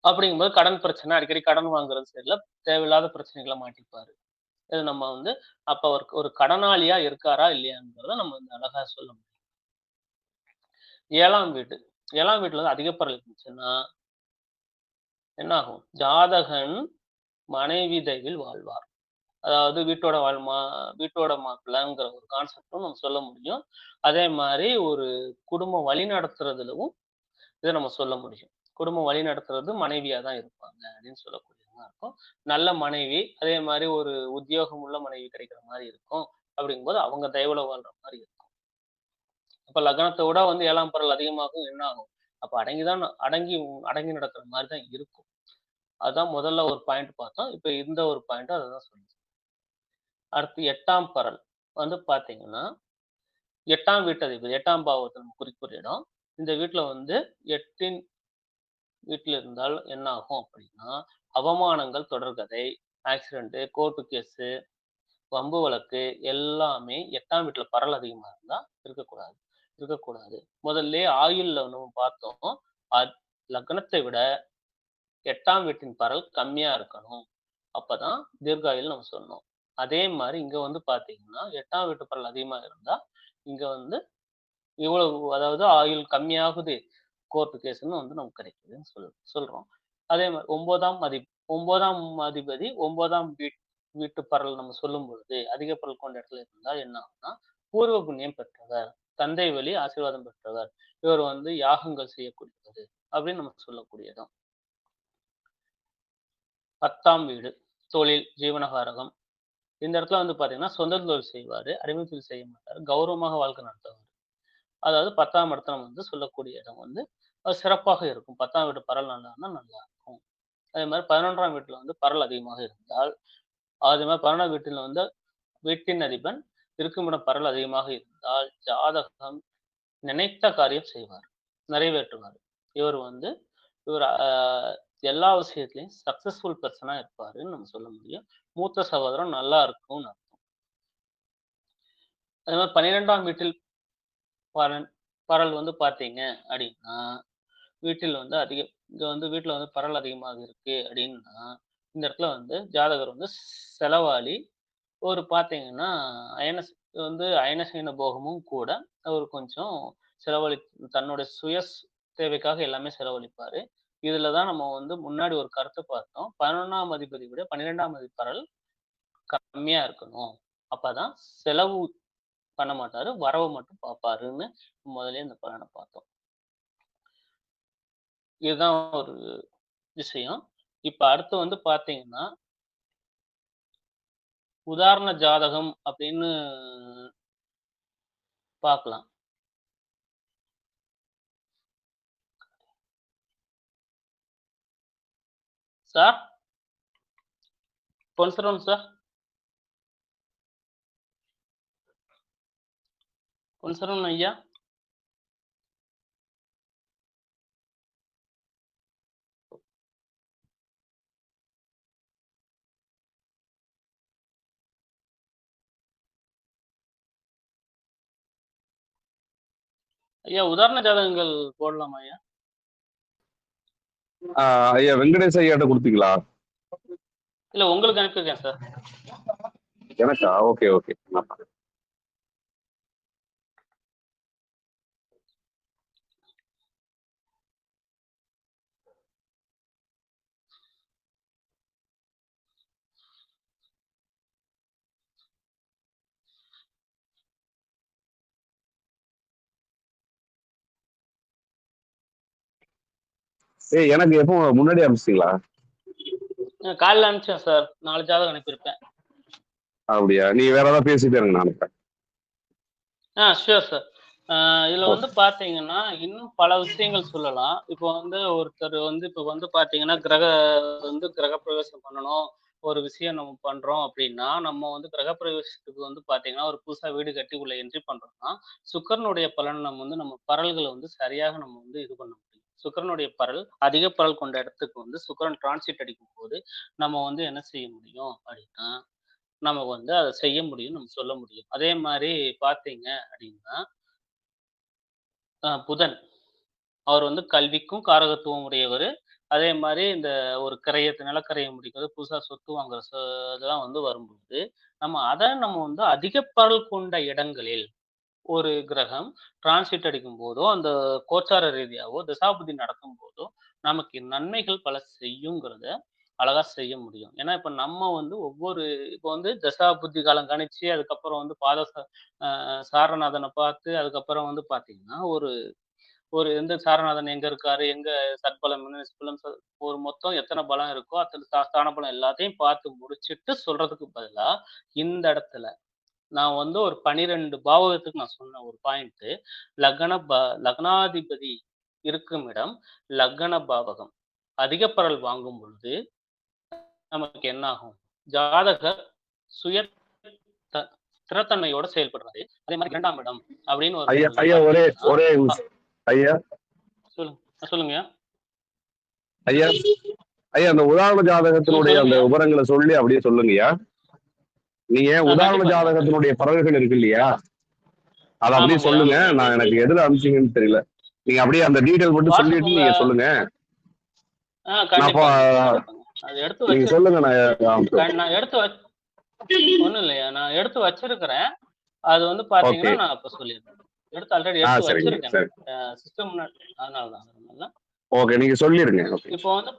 அப்படிங்கும்போது கடன் பிரச்சனை, அடிக்கடி கடன் வாங்குறது சரியில்ல, தேவையில்லாத பிரச்சனைகளை மாட்டிப்பாரு. இது நம்ம வந்து அப்ப ஒரு கடனாளியா இருக்காரா இல்லையாங்கிறத நம்ம வந்து அழகா சொல்ல முடியும். 7ஆம் வீட்டுல வந்து அதிக பரல் இருந்துச்சுன்னா என்ன ஆகும்? ஜாதகன் மனைவி தயவில் வாழ்வார். அதாவது வீட்டோட மாப்பிள்ளைங்கிற ஒரு கான்செப்டும் நம்ம சொல்ல முடியும். அதே மாதிரி ஒரு குடும்பம் வழி நடத்துறதுலவும் இதை நம்ம சொல்ல முடியும். குடும்பம் வழி நடத்துறது மனைவியா தான் இருப்பாங்க அப்படின்னு சொல்லக்கூடியதா இருக்கும். நல்ல மனைவி, அதே மாதிரி ஒரு உத்தியோகம் உள்ள மனைவி கிடைக்கிற மாதிரி இருக்கும். அப்படிங்கும்போது அவங்க தயவுல வாழ்ற மாதிரி இருக்கும். அப்ப லக்னத்தை விட வந்து 7ஆம் பரல் அதிகமாகும் என்ன ஆகும்? அப்ப அடங்கி நடக்கிற மாதிரி தான் இருக்கும். அதான் முதல்ல ஒரு பாயிண்ட் பார்த்தோம். இப்ப இந்த ஒரு பாயிண்ட் அதான் சொல்லுது. அடுத்து 8ஆம் பரல் வந்து பாத்தீங்கன்னா 8ஆம் வீட்டதிபதி 8ஆம் பாவத்தை நம்ம குறிப்பிட்ட இடம். இந்த வீட்டுல வந்து 8ன் வீட்டுல இருந்தால் என்ன ஆகும் அப்படின்னா அவமானங்கள், தொடர்கதை, ஆக்சிடென்ட், கோர்ட்டு கேஸ், வம்பு வழக்கு எல்லாமே 8ஆம் வீட்டுல பரல் அதிகமா இருந்தா இருக்கக்கூடாது. முதல்ல ஆயுள்ல நம்ம பார்த்தோம். லக்னத்தை விட 8ஆம் வீட்டின் பரல் கம்மியா இருக்கணும். அப்பதான் தீர்காயுள் நம்ம சொன்னோம். அதே மாதிரி இங்க வந்து பாத்தீங்கன்னா 8ஆம் வீட்டு பரல் அதிகமா இருந்தா இங்க வந்து இவ்வளவு, அதாவது ஆயுள் கம்மியாகுது, கோர்ட் கேஸ்ன்னு வந்து நமக்கு கிடைக்குதுன்னு சொல்றோம். அதே மாதிரி 9ஆம் அதிபதி 9ஆம் வீட்டு பரல் நம்ம சொல்லும் பொழுது அதிக பரல் கொண்ட இடத்துல இருந்தால் என்ன ஆகும்னா பூர்வ புண்ணியம் பெற்றவர், தந்தை வழி ஆசீர்வாதம் பெற்றவர், இவர் வந்து யாகங்கள் செய்யக்கூடியது அப்படின்னு நம்ம சொல்லக்கூடியதும். 10ஆம் வீடு தொழில், ஜீவனகாரகம். இந்த இடத்துல வந்து பாத்தீங்கன்னா சொந்த தொழில் செய்வாரு, அடிமை தொழில் செய்ய மாட்டாரு, கௌரவமாக வாழ்க்கை நடத்துவார். அதாவது 10ஆம் இடத்துல நம்ம வந்து சொல்லக்கூடிய இடம் வந்து சிறப்பாக இருக்கும். 10ஆம் வீட்டு பரல் நல்லா இருந்தா நல்லா இருக்கும். அதே மாதிரி 11ஆம் வீட்டுல வந்து பரல் அதிகமாக இருந்தால், அதே மாதிரி 11ஆம் வீட்டில் வந்து வீட்டின் அதிபன் இருக்குமிடம் பரல் அதிகமாக இருந்தால் ஜாதகம் நினைத்த காரியம் செய்வார், நிறைவேற்றுவார். இவர் எல்லா விஷயத்திலையும் சக்சஸ்ஃபுல் பர்சனா இருப்பாருன்னு நம்ம சொல்ல முடியும். மூத்த சகோதரன் நல்லா இருக்கும்னு அர்த்தம். அதே மாதிரி 12ஆம் வீட்டில் பரல் வந்து பாத்தீங்க அப்படின்னா வீட்டில் வந்து வீட்டுல வந்து பரல் அதிகமாக இருக்கு அப்படின்னா இந்த இடத்துல வந்து ஜாதகர் வந்து செலவாளி, ஒரு பாத்தீங்கன்னா அயனசீன போகமும் கூட அவர் கொஞ்சம் தன்னுடைய தேவைக்காக எல்லாமே செலவழிப்பாரு. இதுலதான் நம்ம வந்து முன்னாடி ஒரு கருத்தை பார்த்தோம். 11ஆம் அதிபதி விட 12ஆம் அதிபதி பரல் கம்மியா இருக்கணும். அப்பதான் செலவு பண்ண மாட்டாரு, வரவு மட்டும் பார்ப்பாருன்னு முதல்ல இந்த பலனை பார்த்தோம். இதுதான் ஒரு விஷயம். இப்ப அடுத்து வந்து பாத்தீங்கன்னா உதாரண ஜாதகம் அப்படின்னு பார்க்கலாம். சார் பொன்சரவன் சார், பொன்சரவன் ஐயா, ஐயா உதாரண ஜாதகங்கள் போடலாமா ஐயா? ஐயா வெங்கடேஷ் ஐயாட்ட கொடுத்தீங்களா? இல்ல உங்களுக்கு அனுப்பியிருக்கேன் சார். எனக்கா? Okay okay. எனக்கு எப்போ முன்னாடி அனுப்பிச்சிங்களா? காலையில் அனுப்பிச்சேன் சார், 4 ஜாதகம் அனுப்பியிருப்பேன். அப்படியா? நீ வேற ஏதாவது பேசிட்டு இருங்க, நான் அனுப்புறேன். Sure sir. இதுல ஓ, வந்து பார்த்தீங்கன்னா, இன்னும் பல விஷயங்கள் சொல்லலாம். இப்போ வந்து ஒருத்தர் வந்து இப்ப வந்து பார்த்தீங்கன்னா, கிரகப்பிரவேசம் பண்ணணும். ஒரு விஷயம் நம்ம பண்றோம் அப்டின்னா, நம்ம வந்து கிரகப்பிரவேசத்துக்கு வந்து பார்த்தீங்கன்னா, ஒரு புதுசா வீடு கட்டி உள்ள என்ட்ரி பண்றோம்னா, சுக்கிரனுடைய பலன் நம்ம பரல்கள வந்து சரியாக நம்ம வந்து இது பண்ண முடியும். சுக்கிரனுடைய பரல், அதிக பரல் கொண்ட இடத்துக்கு வந்து சுக்கிரன் டிரான்சிட் அடிக்கும்போது, நம்ம வந்து என்ன செய்ய முடியும் அப்டின்னா, நம்ம வந்து அத செய்ய முடியும்னு நம்ம சொல்ல முடியும். அதே மாரி பார்த்தீங்க அப்டின்னா, புதன். அவர் வந்து கல்விக்கும் காரகத்துவம் உடையவரு. அதே மாரி இந்த ஒரு நிலக்கிரயம் முடிக்கிறது, புதுசா சொத்து வாங்குற இதெல்லாம் வந்து வரும்போது, நம்ம வந்து அதிக பரல் கொண்ட இடங்களில் ஒரு கிரகம் டிரான்சிட் அடிக்கும்போதோ, அந்த கோச்சார ரீதியாவோ, தசாபுத்தி நடக்கும்போதோ, நமக்கு நன்மைகள் பல செய்யுங்கிறத அழகா செய்ய முடியும். ஏன்னா, இப்ப நம்ம வந்து இப்ப வந்து தசாபுத்தி காலம் கணிச்சு, அதுக்கப்புறம் வந்து அ சாரநாதன பார்த்து, அதுக்கப்புறம் வந்து பார்த்தீங்கன்னா, ஒரு ஒரு எந்த சாரநாதன் எங்க இருக்காரு? எங்க சத்பலம், நிஷ்பலம் ஒரு மொத்தம் எத்தன பலம் இருக்கோ, அத்தன ஸ்தான பலம் எல்லாத்தையும் பார்த்து முடிச்சுட்டு சொல்றதுக்கு பதிலா, இந்த இடத்துல நான் வந்து ஒரு 12 பாவகத்துக்கு நான் சொன்ன ஒரு பாயிண்ட்டு, லக்னாதிபதி இருக்கும் இடம் லக்ன பாவகம். அதிக பரல் வாங்கும் பொழுது நமக்கு என்ன ஆகும்? ஜாதகர் சுய த ஸ்திரத்தன்மையோட செயல்படுறாரு. அதே மாரி 2ஆம் இடம் அப்படின்னு ஐயா வரும்பொழுது ஐயா ஒரே பார்த்தீங்கன்னா, ஒரே அ நிமிஷம். ஐயா சொல்லுங்கய்யா. ஐயா ஐயா அந்த உதாரண ஜாதகத்தினுடைய அந்த சொல்லுங்கய்யா. விவரங்களை சொல்லி அப்படியே சொல்லுங்கய்யா. நீங்க உதாரண கண்டிப்பாங்கய்யா, ஜாதகத்தினுடைய கண்டிப்பா. பறவைகள் இருக்கு இல்லையா, அதை அப்படியே ஆமாங்கய்யா, சொல்லுங்க. ஆமாங்கய்யா. நான் எனக்கு எதுல அனுப்பிச்சீங்கன்னு தெரியல. நீங்க அப்படியே அந்த டீட்டெயில் மட்டும் சொல்லிட்டு வாட்ஸ்அப்ல நீங்க சொல்லுங்க. நான் கண்டிப்பாங்கய்யா, கண்டிப்பாங்க. அது எடுத்து நீங்க வச்சு சொல்லுங்க. நான் நான் எடுத்து ஒண்ணும் இல்லையா. நான் எடுத்து வச்சிருக்கிறேன். அது வந்து பார்த்தீங்கன்னா, ஓகே. நான் இப்ப சொல்லிடுறேன். ஆல்ரெடி எடுத்து சரிங்க, வச்சிருக்கேன் சரி. நான். சிஸ்டம் முன்னாடி அதனால தான். ஓகே, நீங்க சொல்லிருங்க. ஓகே. இப்போ வந்து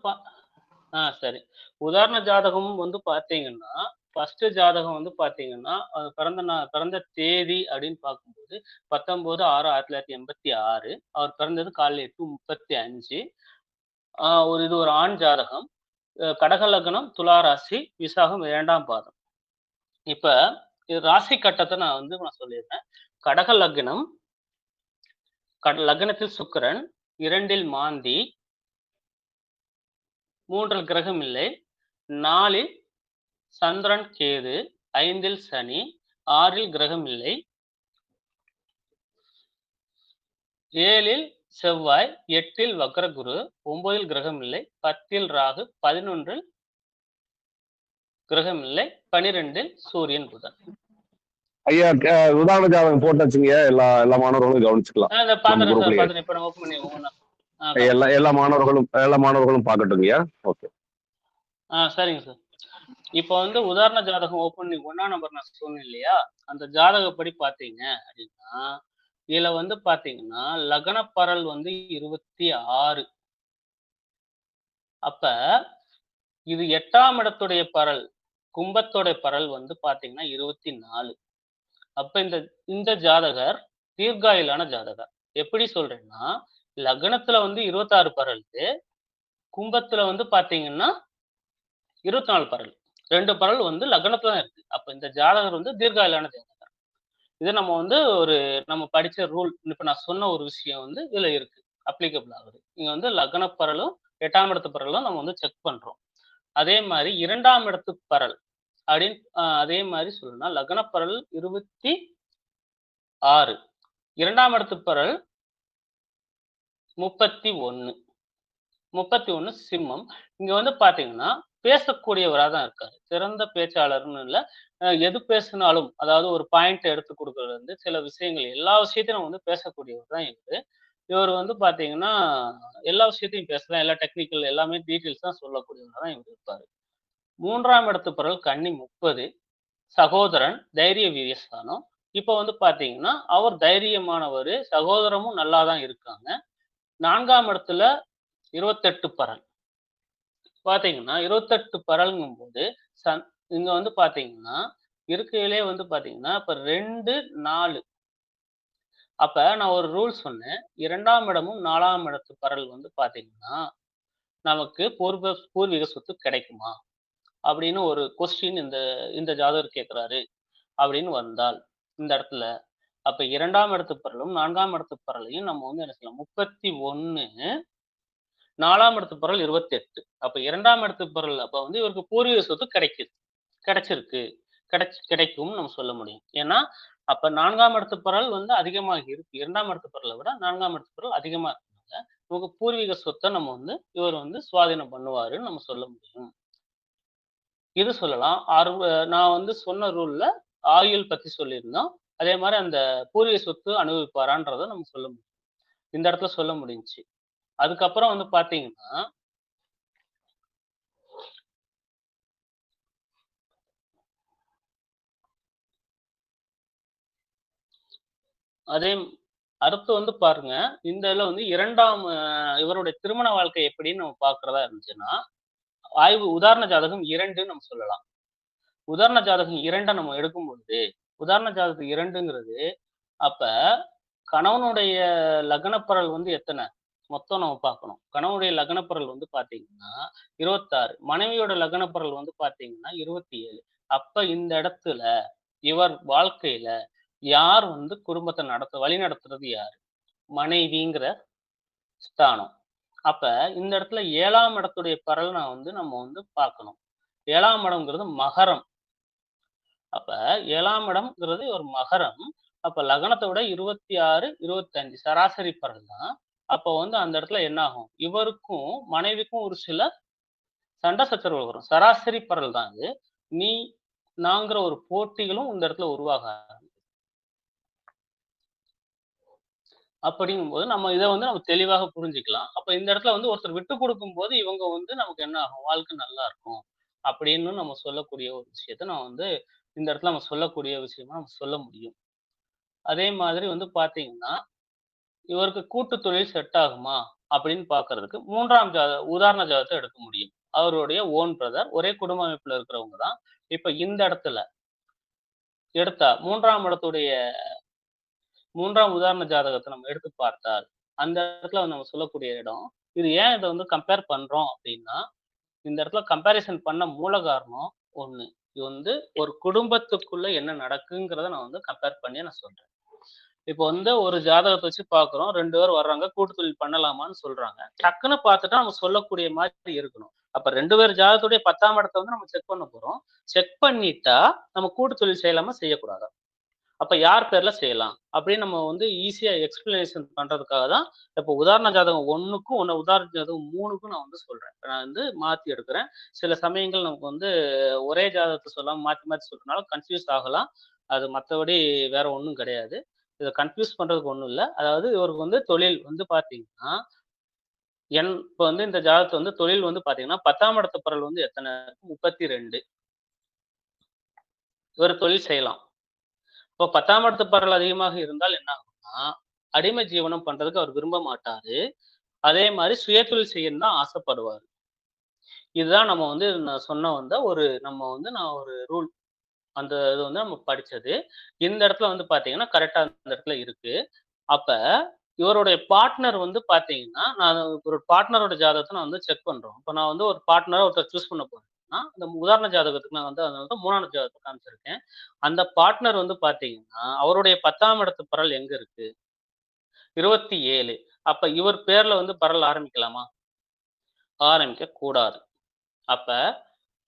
சரி. உதாரண ஜாதகம் வந்து பார்த்தீங்கன்னா, ஃபர்ஸ்ட் ஜாதகம் வந்து பார்த்தீங்கன்னா, பிறந்த தேதி அப்படின்னு பார்க்கும்போது 19/6/1986. அவர் பிறந்தது காலையில 8:35. இது ஒரு ஆண் ஜாதகம். கடக லக்னம், துலா ராசி, விசாகம் 2ஆம் பாதம். இப்ப இது ராசி கட்டத்த நான் சொல்லிர்றேன். கடக லக்னம், லக்னத்தில் சுக்கிரன், 2ல் மாந்தி, 3ல் கிரகம் இல்லை, 4ல் சந்திரன், கேது, 5ல் சனி, 6ல் கிரகம் இல்லை, 7ல் செவ்வாய், 8ல் வக்ரகுரு, 9ல் கிரகம் இல்லை, 10ல் ராகு, 11ல் கிரகம் இல்லை, 12ல் சூரியன், புதன். ஐயா உதாரண ஜாதகம் போட்டாச்சுங்க. எல்லா எல்லா மாணவர்களும் கவனிச்சுக்கலாம் இத நம்ம பாத்துறேன் சார். குரூப்லயே. பாத்துறேன். இப்ப நான் ஓப்பன் பண்ணி ஒவ்வொண்ணா காட்டுறேன். எல்லா மாணவர்களும் பார்க்கட்டுங்கய்யா. ஓகே. சரிங்க சார். இப்ப வந்து உதாரண ஜாதகம் ஓப்பன் பண்ணி 1ஆம் நம்பர் நான் சொன்னேன் இல்லையா? அந்த ஜாதகப்படி பார்த்தீங்க அப்டின்னா, இதுல வந்து பார்த்தீங்கன்னா, லக்ன பரல் வந்து 26. அப்ப இது 8ஆம் இடத்துடைய பரல், கும்பத்தோட பரல் வந்து பார்த்தீங்கன்னா 24. அப்ப இந்த இந்த ஜாதகர் தீர்காயுளான ஜாதகர். எப்படி சொல்றேன்னா, லக்னத்துல வந்து 26 பரலு, கும்பத்துல வந்து பார்த்தீங்கன்னா 24 பரல். 2 பரல் வந்து லக்னத்துல தான் இருக்கு. அப்ப இந்த ஜாதகர் வந்து தீர்காயுளான ஜாதகர். இது நம்ம படிச்ச ரூல். இப்ப நான் சொன்ன ஒரு விஷயம் வந்து இதுல இருக்கு. அப்ளிகபிள் ஆகுது. இங்க வந்து லக்ன பரலும், 8ஆம் இடத்து பரலும் நம்ம வந்து செக் பண்றோம். அதே மாரி 2ஆம் இடத்து பரல் அதே மாரி சொல்லணும்னா, லக்ன பரல் 26. 2ஆம் இடத்து பரல் 31. 31 சிம்மம். இங்க வந்து பார்த்தீங்கன்னா, பேசக்கூடியவரா தான் இருக்காரு. சிறந்த பேச்சாளர்ன்னு இல்ல. எது பேசினாலும், அதாவது ஒரு பாயிண்ட் எடுத்து குடுக்குறதுலருந்து, சில விஷயங்கள் எல்லா விஷயத்தையும் நம்ம வந்து பேசக்கூடியவர் தான் இவரு. இவரு வந்து பார்த்தீங்கன்னா, எல்லா விஷயத்தையும் பேசலாம். எல்லா டெக்னிக்கல் எல்லாமே டீட்டெயில்ஸ் தான் சொல்லக்கூடியவரா தான் இவரு இருப்பாரு. 3ஆம் இடத்து பரல் கன்னி 30. சகோதரன், தைரிய வீரியஸ்தானம். இப்ப வந்து பார்த்தீங்கன்னா, அவர் தைரியமானவரு. சகோதரமும் நல்லா தான் இருக்காங்க. 4ஆம் இடத்துல 28 பரல். பார்த்தீங்கன்னா, 28 பரல்ங்கும்போது, சன் இங்க வந்து பார்த்தீங்கன்னா, இருக்கையிலே வந்து பார்த்தீங்கன்னா, இப்ப 2, 4 அப்ப நான் ஒரு ரூல் சொன்னேன். 2ஆம் இடமும் 4ஆம் இடத்து பரல் வந்து பார்த்தீங்கன்னா, நமக்கு பூர்வீக சொத்து கிடைக்குமா? அப்படின்னு ஒரு கொஸ்டின் இந்த இந்த ஜாதகர் கேட்கிறாரு அப்படின்னு வந்தால், இந்த இடத்துல அப்ப 2ஆம் இடத்து பரலும் 4ஆம் இடத்து பரலையும் நம்ம வந்து என்ன சொல்லலாம் 31, 4ஆம் இடத்து பரல் 28. அப்ப 2ஆம் இடத்து பரல் அப்ப வந்து இவருக்கு பூர்வீக சொத்து கிடைச்சிருக்கு. கிடைக்கும்னு நம்ம சொல்ல முடியும். ஏன்னா, அப்ப 4ஆம் இடத்து பரல் வந்து அதிகமாக இருக்கு. 2ஆம் இடத்து பரல விட 4ஆம் இடத்து பரல் அதிகமா இருக்கனால, நமக்கு பூர்வீக சொத்த நம்ம வந்து இவர் வந்து சுவாதீனம் பண்ணுவாருன்னு நம்ம சொல்ல முடியும். இது சொல்லலாம். நான் வந்து சொன்ன ரூல்ல ஆயுள் பத்தி சொல்லியிருந்தோம். அதே மாரி அந்த பூர்வீக சொத்து அனுபவிப்பாரான்றத நம்ம சொல்ல முடியும். இந்த இடத்துல சொல்ல முடிஞ்சுச்சு. அதுக்கப்புறம் வந்து பார்த்தீங்கன்னா, அதே அடுத்து வந்து பாருங்க, இந்த இதுல வந்து 2ஆம் இவருடைய திருமண வாழ்க்கை எப்படின்னு நம்ம பார்க்கிறதா இருந்துச்சுன்னா, உதாரண ஜாதகம் 2ன்னு நம்ம சொல்லலாம். உதாரண ஜாதகம் 2 நம்ம எடுக்கும்பொழுது, உதாரண ஜாதகம் 2ங்கிறது, அப்ப கணவனுடைய லக்னப்பரல் வந்து எத்தன? மொத்தம் நம்ம பார்க்கணும். கணவனுடைய லக்னப்பரல் வந்து பார்த்தீங்கன்னா, 26. மனைவியோட லக்னப்பரல் வந்து பார்த்தீங்கன்னா, 27. அப்ப இந்த இடத்துல இவர் வாழ்க்கையில யார் வந்து குடும்பத்த வழி நடத்துறது யாரு? மனைவிங்கிற ஸ்தானம். அப்ப இந்த இடத்துல 7ஆம் இடத்துடைய பலன வந்து நம்ம வந்து பார்க்கணும். 7ஆம் இடம்ங்கிறது மகரம். அப்ப 7ஆம் இடம்ங்கிறது ஒரு மகரம். அப்ப லக்னத்த விட 26, 25 சராசரி பலன் தான். அப்ப வந்து அந்த இடத்துல என்ன ஆகும்? இவருக்கும் மனைவிக்கும் ஒரு சில சண்டை சச்சரவுகள் வரும். சராசரி பரல் தான் இது. நீ, நான்கிற ஒரு போட்டிகளும் இந்த இடத்துல உருவாக அப்படிங்கும்போது நம்ம இத வந்து நம்ம தெளிவாக புரிஞ்சுக்கலாம். அப்ப இந்த இடத்துல வந்து ஒருத்தர் விட்டுக் குடுக்கும்போது, இவங்க வந்து நமக்கு என்ன ஆகும்? வாழ்க்கை நல்லா இருக்கும். அப்படின்னு நம்ம சொல்லக்கூடிய ஒரு விஷயத்த நான் வந்து இந்த இடத்துல நம்ம சொல்லக்கூடிய விஷயமா நம்ம சொல்ல முடியும். அதே மாதிரி வந்து பார்த்தீங்கன்னா, இவருக்கு கூட்டு தொழில் செட் ஆகுமா? அப்படின்னு பார்க்கறதுக்கு 3ஆம் உதாரண ஜாதகத்த எடுக்க முடியும். அவருடைய ஓன் பிரதர். ஒரே குடும்ப அமைப்புல இருக்கிறவங்க தான். இப்ப இந்த இடத்துல எடுத்தா 3ஆம் இடத்துடைய 3ஆம் உதாரண ஜாதகத்த நம்ம எடுத்து பார்த்தால், அந்த இடத்துல நம்ம சொல்லக்கூடிய இடம், இது ஏன் இத வந்து கம்பேர் பண்றோம் அப்டின்னா, இந்த இடத்துல கம்பேரிசன் பண்ண மூல காரணம் 1. இது வந்து ஒரு குடும்பத்துக்குள்ள என்ன நடக்குங்கிறத நான் வந்து கம்பேர் பண்ணி நான் சொல்றேன். இப்போ வந்து ஒரு ஜாதகத்த வச்சு பார்க்குறோம். 2 பேர் வர்றாங்க. கூட்டு தொழில் பண்ணலாமான்னு சொல்றாங்க. டக்குன்னு பார்த்துட்டா நம்ம சொல்லக்கூடிய மாதிரி இருக்கணும். அப்ப 2 பேர் ஜாதகத்துடைய 10ஆம் இடத்த வந்து நம்ம செக் பண்ண போறோம். செக் பண்ணிட்டா, நம்ம கூட்டு தொழில் செய்யலாமா? செய்யக்கூடாதா? அப்ப யார் பேர்ல செய்யலாம்? அப்படின்னு நம்ம வந்து ஈஸியா எக்ஸ்ப்ளனேஷன் பண்றதுக்காக தான், இப்ப உதாரண ஜாதகம் 1க்கும் உதாரண ஜாதகம் 3க்கும் நான் வந்து சொல்றேன். நான் வந்து மாத்தி எடுக்கிறேன். சில சமயங்கள் நமக்கு வந்து ஒரே ஜாதகத்த சொல்லாம மாத்தி மாத்தி சொல்றனால கன்ஃப்யூஸ் ஆகலாம். அது மத்தபடி வேற ஒண்ணும் கிடையாது. இத கன்ஃப்யூஸ் பண்றதுக்கு ஒண்ணும் இல்ல. அதாவது இவருக்கு வந்து தொழில் வந்து பார்த்தீங்கன்னா, இப்ப வந்து இந்த ஜாதகத்துல வந்து தொழில் வந்து பார்த்தீங்கன்னா, 10ஆம் இடத்து பரல் வந்து எத்தன? 32. இவர் தொழில் செய்யலாம். இப்போ 10ஆம் இடத்து பரல் அதிகமாக இருந்தால் என்ன ஆகும்னா, அடிமை ஜீவனம் பண்றதுக்கு அவர் விரும்ப மாட்டாரு. அதே மாரி சுயதொழில் செய்யணும்னு தான் ஆசைப்படுவாரு. இதுதான் நம்ம வந்து நான் சொன்ன வந்த நான் ஒரு ரூல். அந்த இது வந்து நம்ம படிச்சது. இந்த இடத்துல வந்து பார்த்தீங்கன்னா, கரெக்ட்டா அந்த இடத்துல இருக்கு. அப்ப இவருடைய பார்ட்னர் வந்து பார்த்தீங்கன்னா, நான் ஒரு பார்ட்னரோட ஜாதகத்த நான் வந்து செக் பண்றோம். இப்ப நான் வந்து ஒரு பார்ட்னரா ஒருத்தர சூஸ் பண்ண போறேன்னா, அந்த உதாரண ஜாதகத்துக்கு நான் வந்து அதனால தான் 3வது ஜாதகத்த காமிச்சிருக்கேன். அந்த பார்ட்னர் வந்து பார்த்தீங்கன்னா, அவருடைய 10ஆம் இடத்து பரல் எங்க இருக்கு? 27. அப்ப இவர் பேர்ல வந்து பரல் ஆரம்பிக்கலாமா? ஆரம்பிக்கக் கூடாது. அப்ப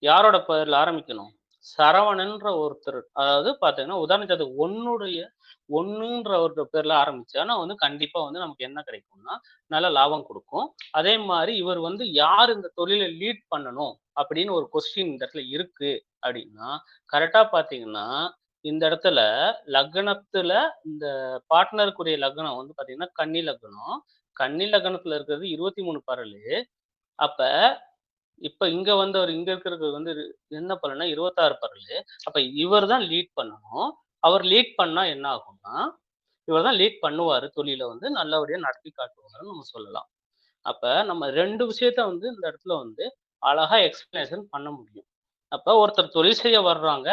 யாரோட பேர்ல ஆரம்பிக்கணும்? சரவணன்ற ஒருத்தர். அதாவது பார்த்தீங்கன்னா, உதாரண ஜாதகம் 1ன்ற ஒரு பேர்ல ஆரம்பிச்சான்னா வந்து கண்டிப்பா வந்து நமக்கு என்ன கிடைக்கும்னா, நல்ல லாபம் குடுக்கும். அதே மாரி இவர் வந்து யார் இந்த தொழில லீட் பண்ணணும்? அப்படின்னு ஒரு கொஸ்டின் இந்த இடத்துல இருக்கு அப்படின்னா, கரெக்ட்டா பார்த்தீங்கன்னா, இந்த இடத்துல லக்னத்துல இந்த பார்ட்னருக்குரிய லக்னம் வந்து பார்த்தீங்கன்னா, கன்னி லக்னம். கன்னி லக்னத்துல இருக்கிறது 23 பரலு. அப்ப இப்ப இங்க இருக்கிறது வந்து என்ன பலன்னா 26 பரலு. அப்ப இவர் தான் லீட் பண்ணணும். அவர் லீட் பண்ணா என்ன ஆகும்னா, இவர் தான் லீட் பண்ணுவாரு. தொழில வந்து நல்லபடியா நடத்தி காட்டுவாருன்னு நம்ம சொல்லலாம். அப்ப நம்ம 2 விஷயத்த வந்து இந்த இடத்துல வந்து அழகா எக்ஸ்பிளனேஷன் பண்ண முடியும். அப்ப ஒருத்தர் தொழில் செய்ய வர்றாங்க.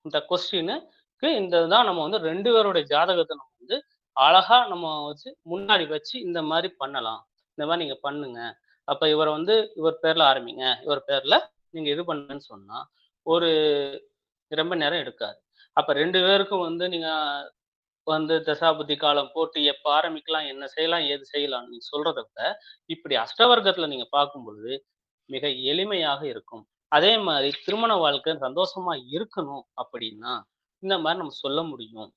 இந்த கொஸ்டினுக்கு இந்த தான் நம்ம வந்து 2 பேருடைய ஜாதகத்த நம்ம வந்து அழகா நம்ம வச்சு முன்னாடி வச்சு இந்த மாரி பண்ணலாம். இந்த மாரி நீங்க பண்ணுங்க. அப்ப இவர வந்து இவர் பேர்ல ஆரம்பிங்க. இவர் பேர்ல நீங்க இது பண்ணுங்கன்னு சொன்னா, ஒரு ரொம்ப நேரம் எடுக்காது. அப்ப 2 பேருக்கும் வந்து நீங்க வந்து தசாபுத்தி காலம் போட்டு எப்ப ஆரம்பிக்கலாம், என்ன செய்யலாம், ஏது செய்யலாம்ன்னு நீங்க சொல்றத விட, இப்படி அஷ்டவர்க்கத்துல நீங்க பார்க்கும் பொழுது, மிக எளிமையாக இருக்கும். அதே மாரி திருமண வாழ்க்கை சந்தோஷமா இருக்கணும் அப்படின்னா, இந்த மாரி நம்ம சொல்ல முடியும்.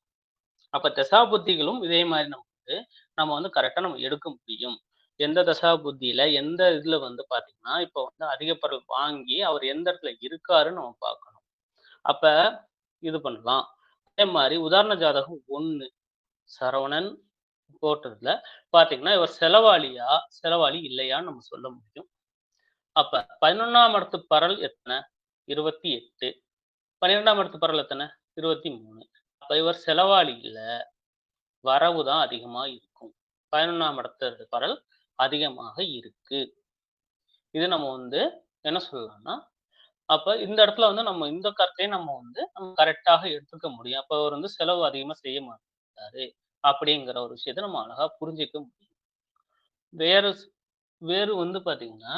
அப்ப தசாபுத்திகளும் இதே மாரி நம்ம வந்து கரெக்ட்டா நம்ம எடுக்க முடியும். எந்த தசாபுத்தியில, எந்த இதுல வந்து பார்த்தீங்கன்னா, இப்போ வந்து அதிக பொருள் வாங்கி, அவர் எந்த இடத்துல இருக்காருன்னு நம்ம பார்க்கணும். அப்ப இது பண்ணலாம். அதே மாரி உதாரண ஜாதகம் 1 சரவணன் போட்டதுல பார்த்தீங்கன்னா, இவர் செலவாளியா, செலவாளி இல்லையான்னு நம்ம சொல்ல முடியும். அப்ப 11ஆம் இடத்து பரல் எத்தன? 28. 12ஆம் இடத்து பரல் எத்தன? 23. அப்ப இவர் செலவாளி இல்ல. வரவு தான் அதிகமா இருக்கும். 11ஆம் இடத்து பரல் அதிகமாக இருக்கு. இது நம்ம வந்து என்ன சொல்லலாம்னா, அப்ப இந்த இடத்துல வந்து நம்ம இந்த கருத்தையும் நம்ம கரெக்ட்டாக எடுத்துக்க முடியும். அப்ப அவர் வந்து செலவு அதிகமா செய்ய மாட்டாரு. அப்படிங்கிற ஒரு விஷயத்த நம்ம அழகா புரிஞ்சுக்க முடியும். வேற வேறு வந்து பார்த்தீங்கன்னா,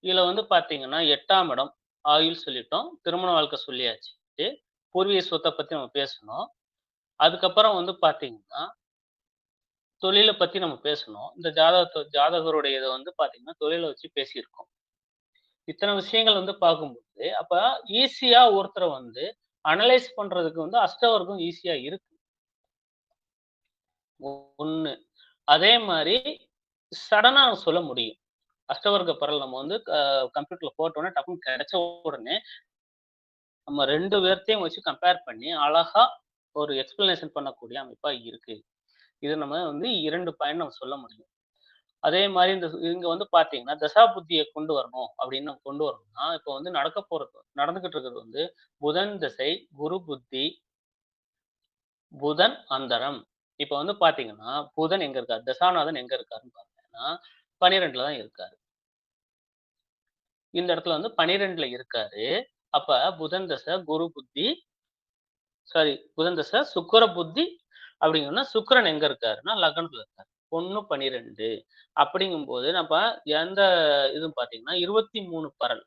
இதுல வந்து பார்த்தீங்கன்னா 8ஆம் இடம் ஆயுள் சொல்லிட்டோம். திருமண வாழ்க்கை சொல்லியாச்சு. பூர்வீக சொத்த பத்தி நம்ம பேசணும். அதுக்கப்புறம் வந்து பார்த்தீங்கன்னா, தொழில பத்தி நம்ம பேசணும். இந்த ஜாதகருடைய இத வந்து பார்த்தீங்கன்னா, தொழில வச்சு பேசியிருக்கோம். இத்தன விஷயங்கள் வந்து பார்க்கும்போது, அப்ப ஈஸியா ஒருத்தர வந்து அனலைஸ் பண்றதுக்கு வந்து அஷ்டவர்க்கம் ஈஸியா இருக்கு. 1 அதே மாரி சடனா சொல்ல முடியும். அஷ்டவர்க்க பரல் நம்ம வந்து கம்ப்யூட்டர்ல போட்டோனே டக்குனு கிடைச்ச உடனே, நம்ம 2 பேர்த்தையும் வச்சு கம்பேர் பண்ணி அழகா ஒரு எக்ஸ்ப்ளனேஷன் பண்ணக்கூடிய அமைப்பா இருக்கு. இது நம்ம வந்து 2 பாயிண்ட் நம்ம சொல்ல முடியும். அதே மாரி இங்க வந்து பார்த்தீங்கன்னா, தசாபுத்திய கொண்டு வரணும் அப்படின்னு நம்ம கொண்டு வரணும்னா, இப்ப வந்து நடந்துகிட்டு இருக்கிறது வந்து புதன் திசை, குரு புத்தி, புதன் அந்தரம். இப்ப வந்து பார்த்தீங்கன்னா, புதன் எங்க இருக்காரு? தசாநாதன் எங்க இருக்காருன்னு பார்த்தீங்கன்னா, 12ல தான் இருக்காரு. இந்த இடத்துல வந்து 12ல இருக்காரு. அப்ப புதன் தசை, குரு புத்தி சாரி புதன் தசை, சுக்கிர புத்தி அப்படிங்கன்னா, சுக்கிரன் எங்க இருக்காருன்னா, லக்னத்துல இருக்காரு. 1, 12 அப்படிங்கும்போது, நம்ம எந்த இதுன்னு பார்த்தீங்கன்னா, 23 பரல்.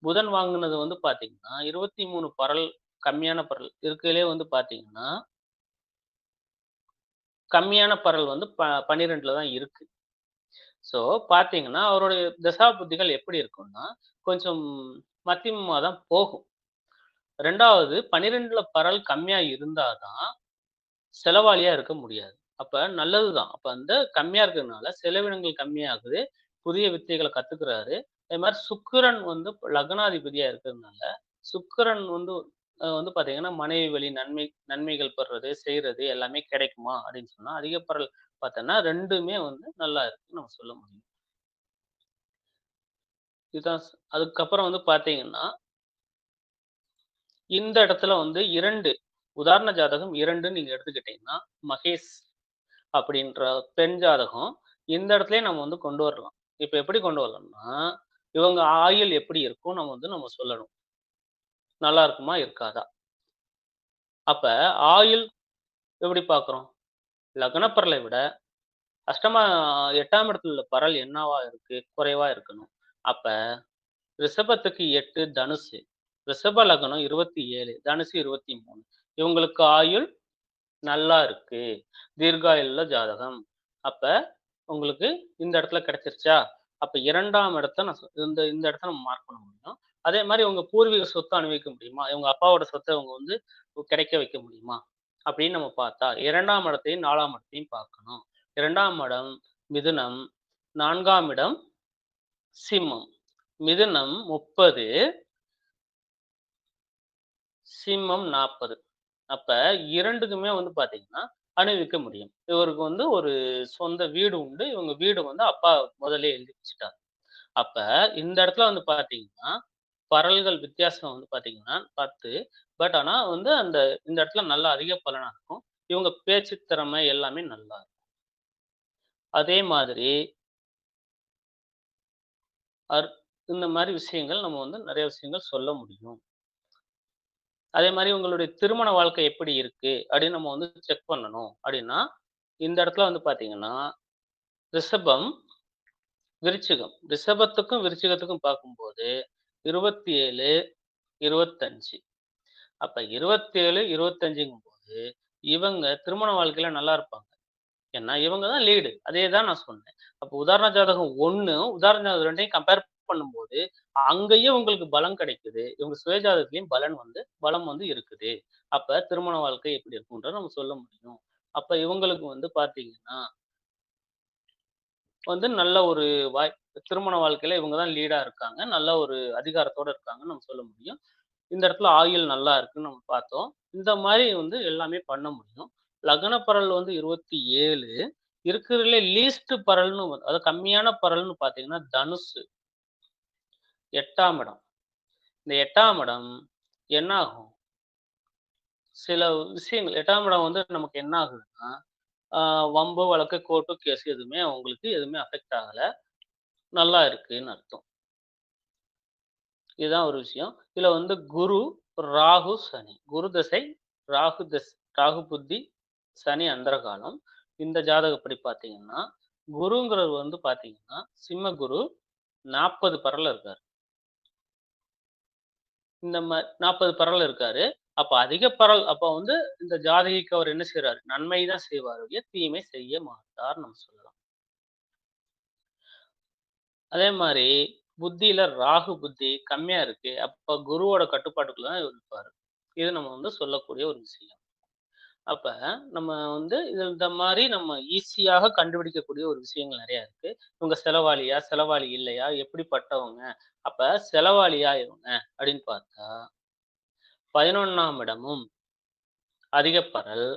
புதன் வாங்குனது வந்து பார்த்தீங்கன்னா, 23 பரல் கம்மியான பரல். இருக்கறதுலயே வந்து பார்த்தீங்கன்னா, கம்மியான பரல் வந்து 12ல தான் இருக்கு. ஸோ பார்த்தீங்கன்னா, அவருடைய தசாபுத்திகள் எப்படி இருக்கும்னா, கொஞ்சம் மத்தியமமா தான் போகும். 2வது 12ல பரல் கம்மியா இருந்தா தான், செலவாளியா இருக்க முடியாது. அப்ப நல்லது தான். அப்ப வந்து கம்மியா இருக்கிறதுனால செலவினங்கள் கம்மியாகுது. புதிய வித்தைகள கத்துக்கிறாரு. அதே மாரி சுக்கிரன் வந்து லக்னாதிபதியா இருக்கிறதுனால, சுக்கிரன் வந்து பார்த்தீங்கன்னா, மனைவி வழி நன்மைகள் பெறுறது, செய்றது எல்லாமே கிடைக்குமா? அப்படின்னு சொன்னா, அதிக பரல் பார்த்தோன்னா 2மே வந்து நல்லா இருக்குன்னு நம்ம சொல்ல முடியும். இதுதான் அதுக்கப்புறம் வந்து பார்த்தீங்கன்னா, இந்த இடத்துல வந்து 2 உதாரண ஜாதகம் 2ன்னு நீங்க எடுத்துக்கிட்டீங்கன்னா, மகேஷ் அப்படின்ற பெண் ஜாதகம் இந்த இடத்துலயே நம்ம வந்து கொண்டு வரலாம். இப்ப எப்படி கொண்டு வரலாம்னா, இவங்க ஆயுள் எப்படி இருக்கும் நம்ம சொல்லணும். நல்லா இருக்குமா? இருக்காதா? அப்ப ஆயுள் எப்படி பார்க்கிறோம்? லக்ன பரலை விட அஷ்டமா 8ஆம் இடத்துல உள்ள பரல் என்னவா இருக்கு? குறைவா இருக்கணும். அப்ப ரிஷபத்துக்கு 8 தனுசு. ரிஷப லக்னம் 27, தனுசு 23. இவங்களுக்கு ஆயுள் நல்லா இருக்கு. தீர்காயுள்ள ஜாதகம். அப்ப உங்களுக்கு இந்த இடத்துல கிடைச்சிருச்சா? அப்ப 2ஆம் இடத்த நான் இந்த இந்த இடத்த நம்ம மார்க் பண்ண முடியும். அதே மாரி உங்க பூர்வீக சொத்த அனுபவிக்க முடியுமா? இவங்க அப்பாவோட சொத்த இவங்க வந்து கிடைக்க வைக்க முடியுமா? அப்படின்னு நம்ம பார்த்தா 2ஆம் இடத்தையும், 4ஆம் இடத்தையும் பார்க்கணும். 2ஆம் இடம் மிதுனம், 4ஆம் இடம் சிம்மம். மிதுனம் 30, சிம்மம் 40. அப்ப 2க்குமே வந்து பார்த்தீங்கன்னா, அனுபவிக்க முடியும். இவருக்கு வந்து ஒரு சொந்த வீடு உண்டு. இவங்க வீடு வந்து அப்பா முதல்லயே எழுதி வச்சுட்டாரு. அப்ப இந்த இடத்துல வந்து பார்த்தீங்கன்னா, பரல்கள் வித்தியாசம் வந்து பார்த்தீங்கன்னா 10. பட் ஆனா வந்து இந்த இடத்துல நல்ல அதிக பலனா இருக்கும். இவங்க பேச்சு திறமை எல்லாமே நல்லா இருக்கும். அதே மாதிரி அர் இந்த மாரி விஷயங்கள் நம்ம வந்து நெறைய விஷயங்கள் சொல்ல முடியும். அதே மாரி உங்களுடைய திருமண வாழ்க்கை எப்படி இருக்கு? அப்படின்னு நம்ம வந்து செக் பண்ணணும். அப்படின்னா, இந்த இடத்துல வந்து பார்த்தீங்கன்னா, ரிஷபம், விருச்சிகம். ரிஷபத்துக்கும், விருச்சிகத்துக்கும் பார்க்கும்போது 27, 25. அப்ப 27, 25ங்கும்போது இவங்க திருமண வாழ்க்கையில நல்லா இருப்பாங்க. ஏன்னா, இவங்க தான் லீடு. அதே தான் நான் சொன்னேன். அப்போ உதாரண ஜாதகம் 1, உதாரண ஜாதகம் 2யும் கம்பேர் பண்ணும்போது, அங்கேயும் உங்களுக்கு பலம் கிடைக்குது. இவங்க சுய ஜாதகத்திலயும் பலம் வந்து இருக்குது. அப்ப திருமண வாழ்க்கை எப்படி இருக்கும்ன்றத நம்ம சொல்ல முடியும். அப்ப இவங்களுக்கு வந்து பார்த்தீங்கன்னா, வந்து நல்ல ஒரு வாய் திருமண வாழ்க்கையில இவங்க தான் லீடா இருக்காங்க. நல்ல ஒரு அதிகாரத்தோட இருக்காங்கன்னு நம்ம சொல்ல முடியும். இந்த இடத்துல ஆயுள் நல்லா இருக்குன்னு நம்ம பார்த்தோம். இந்த மாரி வந்து எல்லாமே பண்ண முடியும். லக்ன பரல் வந்து 27 இருக்கிறதுலே லீஸ்ட் பரல்ன்னு அதாவது கம்மியான பரல்ன்னு பார்த்தீங்கன்னா, தனுசு 8ஆம் இடம். இந்த 8ஆம் இடம் என்ன ஆகும்? சில விஷயங்கள் 8ஆம் இடம் வந்து நமக்கு என்ன ஆகுதுன்னா, ஆ வம்பு, வழக்கு, கோர்ட்டு, கேஸ் எதுவுமே அவங்களுக்கு எதுவுமே அஃபெக்ட் ஆகல. நல்லா இருக்குன்னு அர்த்தம். இதுதான் ஒரு விஷயம். இதுல வந்து குரு, ராகு, சனி. குரு தசை, ராகு புத்தி, சனி அந்தரகாலம். இந்த ஜாதகப்படி பார்த்தீங்கன்னா, குருங்கிறவர் வந்து பார்த்தீங்கன்னா, சிம்ம குரு 40 பரல்ல இருக்காரு. இந்த 40 பரல்ல இருக்காரு. அப்ப அதிக பரல் அப்ப வந்து இந்த ஜாதகிக்கு அவர் என்ன செய்றாரு? நன்மை தான் செய்வார் ஒழிய, தீமை செய்ய மாட்டார் நம்ம சொல்லலாம். அதே மாரி புத்தியில ராகு புத்தி கம்மியா இருக்கு. அப்ப குருவோட கட்டுப்பாட்டுக்குள்ள தான் இவர் இருப்பாரு. இது நம்ம வந்து சொல்லக்கூடிய ஒரு விஷயம். அப்ப நம்ம வந்து இந்த மாரி நம்ம ஈஸியாக கண்டுபிடிக்கக்கூடிய ஒரு விஷயங்கள் நெறைய இருக்கு. இவங்க செலவாளியா? செலவாளி இல்லையா? எப்படிப்பட்டவங்க? அப்ப செலவாளியா இவங்க? அப்படின்னு பார்த்தா, 11ஆம் இடமும் அதிக பரல்,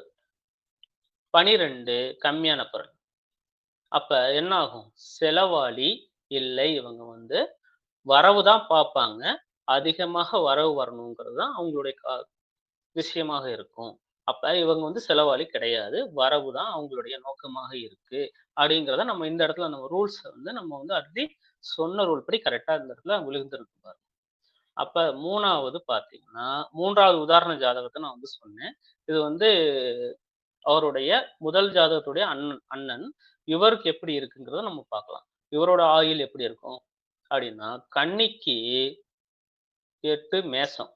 12 கம்மியான பரல். அப்ப என்ன ஆகும்? செலவாளி இல்லை இவங்க வந்து. வரவு தான் பார்ப்பாங்க. அதிகமாக வரவு வரணுங்கிறது தான் அவங்களுடைய விஷயமாக இருக்கும். அப்ப இவங்க வந்து செலவாளி கிடையாது. வரவு தான் அவங்களுடைய நோக்கமாக இருக்கு. அப்படிங்கிறத நம்ம இந்த இடத்துல நம்ம ரூல்ஸ வந்து நம்ம வந்து ஆல்ரெடி சொன்ன ரூல் படி கரெக்ட்டா இந்த இடத்துல விழுந்திருக்கு பாருங்க. அப்ப 3வது பார்த்தீங்கன்னா, 3வது உதாரண ஜாதகத்த நான் வந்து சொன்னேன். இது வந்து அவருடைய முதல் ஜாதகத்துடைய அண்ணன். இவருக்கு எப்படி இருக்குங்கிறத நம்ம பார்க்கலாம். இவரோட ஆயுள் எப்படி இருக்கும்? அப்படின்னா, கன்னிக்கு 8 மேஷம்.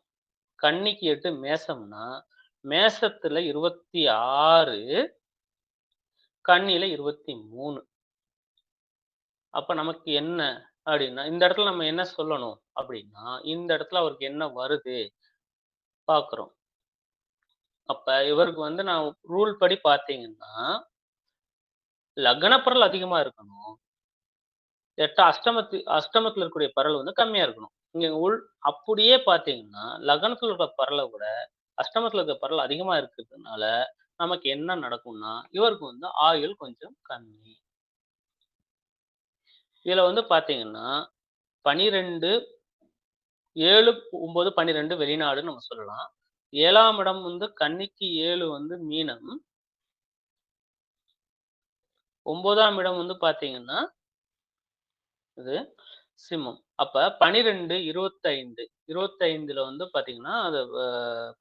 கன்னிக்கு 8 மேஷம்னா, மேஷத்துல 26 கன்னியில 23. அப்ப நமக்கு என்ன அப்டின்னா, இந்த இடத்துல நம்ம என்ன சொல்லணும் அப்டின்னா, இந்த இடத்துல அவருக்கு என்ன வருது பார்க்குறோம். அப்ப இவருக்கு வந்து நான் ரூல் படி பார்த்தீங்கன்னா, லக்ன பரல் அதிகமா இருக்கணும். 8 அஷ்டமத்துல இருக்கக்கூடிய பரல் வந்து கம்மியா இருக்கணும். நீங்க அப்படியே பார்த்தீங்கன்னா, லக்னத்துல இருக்க பரல விட அஷ்டமத்துல இருக்க பரல் அதிகமா இருக்கிறதுனால, நமக்கு என்ன நடக்கும்னா, இவருக்கு வந்து ஆயுள் கொஞ்சம் கம்மி. இதுல வந்து பார்த்தீங்கன்னா, 12 7, 9, 12 வெளிநாடுன்னு நம்ம சொல்லலாம். 7ஆம் இடம் வந்து கன்னிக்கு 7 வந்து மீனம். 9ஆம் இடம் வந்து பார்த்தீங்கன்னா, இது சிம்மம். அப்ப 12, 25 25ல வந்து பார்த்தீங்கன்னா, அது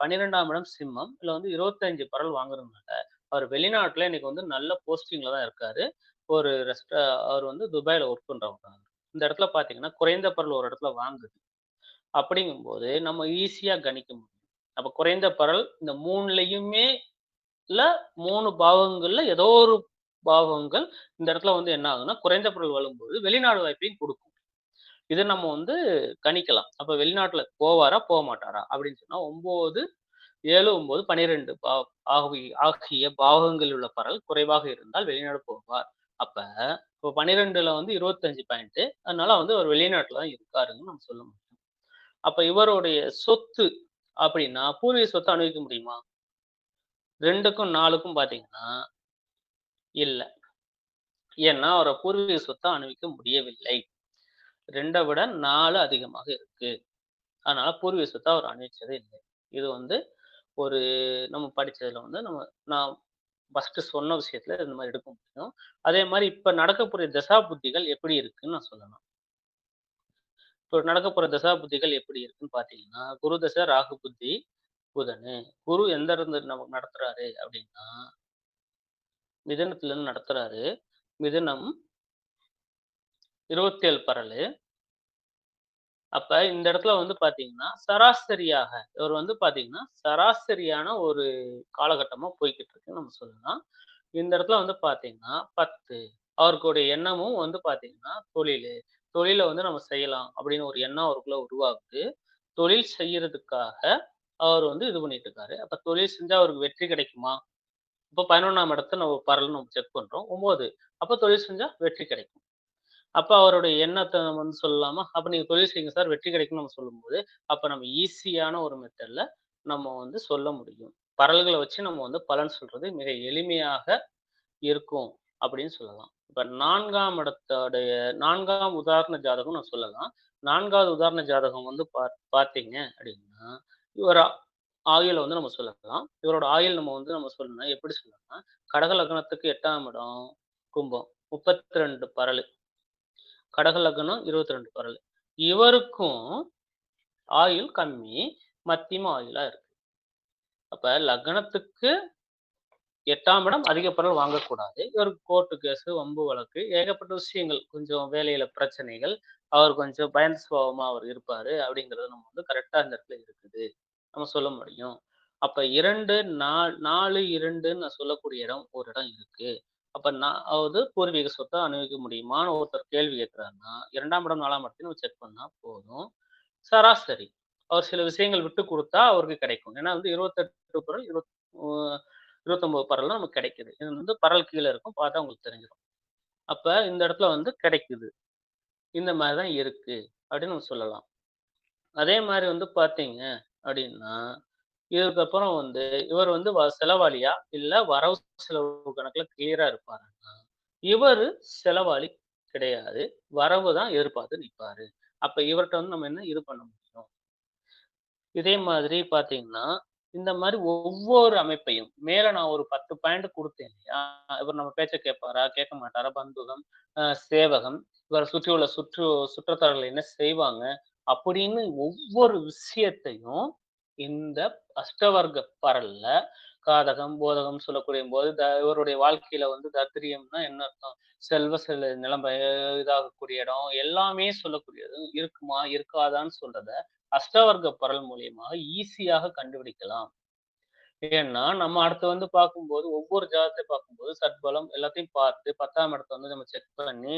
12ஆம் இடம் சிம்மம். இதுல வந்து 25 பரல் வாங்குறதுனால, அவர் வெளிநாட்டுல இன்னைக்கு வந்து நல்ல போஸ்டிங்ல தான் இருக்காரு. ஒரு அவர் வந்து துபாய்ல ஒர்க் பண்றவங்க. இந்த இடத்துல பார்த்தீங்கன்னா, குறைந்த பரல் ஒரு இடத்துல வாங்குது. அப்படிங்கும்போது, நம்ம ஈஸியா கணிக்க முடியும். அப்ப குறைந்த பரல் இந்த 3லயுமே 3 பாவங்கள்ல ஏதோ ஒரு பாவங்கள் இந்த இடத்துல வந்து என்ன ஆகும்னா, குறைந்த பரல் வரும்போது வெளிநாடு வாய்ப்பையும் குடுக்கும். இத நம்ம வந்து கணிக்கலாம். அப்ப வெளிநாட்ல போவாரா? போமாட்டாரா? அப்படின்னு சொன்னா 9, 7, 9, 12 ஆகிய பாவங்களில் உள்ள பரல் குறைவாக இருந்தால் வெளிநாடு போவார். அப்ப இப்போ 12ல வந்து 25 பாயிண்ட். அதனால வந்து அவர் வெளிநாட்ல தான் இருக்காருன்னு நம்ம சொல்ல முடியும். அப்ப இவருடைய சொத்து அப்படின்னா, பூர்வீக சொத்த அனுபவிக்க முடியுமா? 2க்கும் 4க்கும் பார்த்தீங்கன்னா, இல்ல. ஏன்னா, அவர பூர்வீக சொத்த அனுபவிக்க முடியவில்லை. 2 விட 4 அதிகமாக இருக்கு. அதனால பூர்வீக சொத்த அவர் அனுபவிச்சதே இல்லை. இது வந்து ஒரு நம்ம படிச்சதுல வந்து நான் ஃபர்ஸ்ட்டு சொன்ன விஷயத்துல இந்த மாரி எடுக்க முடியும். அதே மாரி இப்ப நடக்கக்கூடிய தசா புத்திகள் எப்படி இருக்குன்னு நான் சொல்லலாம். இப்போ நடக்கப்போற தசா புத்திகள் எப்படி இருக்குன்னு பார்த்தீங்கன்னா, குரு தசை, ராகு புத்தி, புதனு. குரு எந்த இருந்து நமக்கு நடத்துறாரு அப்படின்னா, மிதுனத்துல இருந்து நடத்துறாரு. மிதுனம் 27 பரலு. அப்ப இந்த இடத்துல வந்து பார்த்தீங்கன்னா, சராசரியாக இவர் வந்து பார்த்தீங்கன்னா, சராசரியான ஒரு காலகட்டமா போய்க்கிட்டு இருக்குன்னு நம்ம சொல்லலாம். இந்த இடத்துல வந்து பார்த்தீங்கன்னா, 10 அவருடைய எண்ணமும் வந்து பார்த்தீங்கன்னா, தொழிலு. தொழில வந்து நம்ம செய்யலாம் அப்படின்னு ஒரு எண்ணம் அவருக்குள்ள உருவாகுது. தொழில் செய்யறதுக்காக அவர் வந்து இது பண்ணிட்டு இருக்காரு. அப்ப தொழில் செஞ்சா அவருக்கு வெற்றி கிடைக்குமா? இப்ப 11ஆம் இடத்த நம்ம பரல்ன்னு நம்ம செக் பண்றோம். 9 அப்ப தொழில் செஞ்சா வெற்றி கிடைக்கும். அப்ப அவருடைய எண்ணத்த நம்ம வந்து சொல்லலாமா? அப்ப நீங்க தொழில் செய்யுங்க சார் வெற்றி கிடைக்கும்னு நம்ம சொல்லும்போது, அப்ப நம்ம ஈஸியான ஒரு மெத்தட்ல நம்ம வந்து சொல்ல முடியும். பரல்கள வச்சு நம்ம வந்து பலன் சொல்றது மிக எளிமையாக இருக்கும் அப்படின்னு சொல்லலாம். இப்ப 4ஆம் இடத்தோடைய 4ஆம் உதாரண ஜாதகம் நான் சொல்லலாம். 4வது உதாரண ஜாதகம் வந்து பார்த்தீங்க அப்படின்னா, இவர ஆயுள வந்து நம்ம சொல்லலாம். இவரோட ஆயுள் நம்ம சொல்லணும்னா எப்படி சொல்லலாம்னா, கடக லக்னத்துக்கு 8ஆம் இடம் கும்பம் 32 பரலு. கடக லக்னம் 22 பரலு. இவருக்கும் ஆயுள் கம்மி, மத்தியம ஆயுளா இருக்கு. அப்ப லக்னத்துக்கு 8ஆம் இடம் அதிக பலன் வாங்கக்கூடாது. இவருக்கு கோர்ட்டு கேஸு, வம்பு வழக்கு ஏகப்பட்ட விஷயங்கள். கொஞ்சம் வேலையில பிரச்சனைகள். அவர் கொஞ்சம் பயந்த சுபாவமா அவர் இருப்பாரு. அப்படிங்கிறது நம்ம வந்து கரெக்ட்டா இந்த இடத்துல இருக்குது. நம்ம சொல்ல முடியும். அப்ப 2 4, 2ன்னு நான் சொல்லக்கூடிய இடம் ஒரு இடம் இருக்கு. அப்ப அதாவது பூர்வீக சொத்த அனுபவிக்க முடியுமான்னு ஒருத்தர் கேள்வி கேட்கிறாருன்னா, 2ஆம் இடம், 4ஆம் இடத்தையும் நம்ம செக் பண்ணா போதும். சராசரி. அவர் சில விஷயங்கள் விட்டு குடுத்தா அவருக்கு கிடைக்கும். ஏன்னா வந்து 28 குறள் 29 பரல்லாம் நமக்கு கிடைக்குது. இது வந்து பரல் கீழ இருக்கும். பார்த்தா உங்களுக்கு தெரிஞ்சிரும். அப்ப இந்த இடத்துல வந்து கிடைக்குது. இந்த மாரி தான் இருக்கு. அப்படின்னு நம்ம சொல்லலாம். அதே மாரி வந்து பார்த்தீங்க அப்படின்னா, இதுக்கப்புறம் வந்து இவர் வந்து செலவாளியா? இல்ல வரவு செலவு கணக்குல கிளியரா இருப்பாரான்னா, இவரு செலவாளி கிடையாது. வரவு தான் எதிர்பார்த்து நிப்பாரு. அப்ப இவர்ட்ட வந்து நம்ம என்ன இது பண்ண முடியும்? இதே மாதிரி பார்த்தீங்கன்னா, இந்த மாரி ஒவ்வொரு அமைப்பையும் மேல நான் ஒரு 10 பாயிண்ட் குடுத்தேன் இல்லையா? இவர் நம்ம பேச்ச கேட்பாரா? கேட்க மாட்டாரா? பந்துகம், சேவகம், இவர சுற்றியுள்ள சுற்றத்தார்கள் என்ன செய்வாங்க? அப்படின்னு ஒவ்வொரு விஷயத்தையும் இந்த அஷ்டவர்க்க பரல்ல காதகம், போதகம் சொல்லக்கூடியம்போது, இவருடைய வாழ்க்கையில வந்து தத்ரியம்னா என்ன அர்த்தம்? நிலம் இதாகக்கூடிய இடம், எல்லாமே சொல்லக்கூடியது. இருக்குமா? இருக்காதான்னு சொல்றத அஷ்டவர்க்க பரல் மூலியமா ஈஸியாக கண்டுபிடிக்கலாம். ஏன்னா, நம்ம அடுத்து வந்து பார்க்கும்போது, ஒவ்வொரு ஜாதகத்தை பார்க்கும்போது, சட்பலம் எல்லாத்தையும் பார்த்து 10ஆம் இடத்த வந்து நம்ம செக் பண்ணி,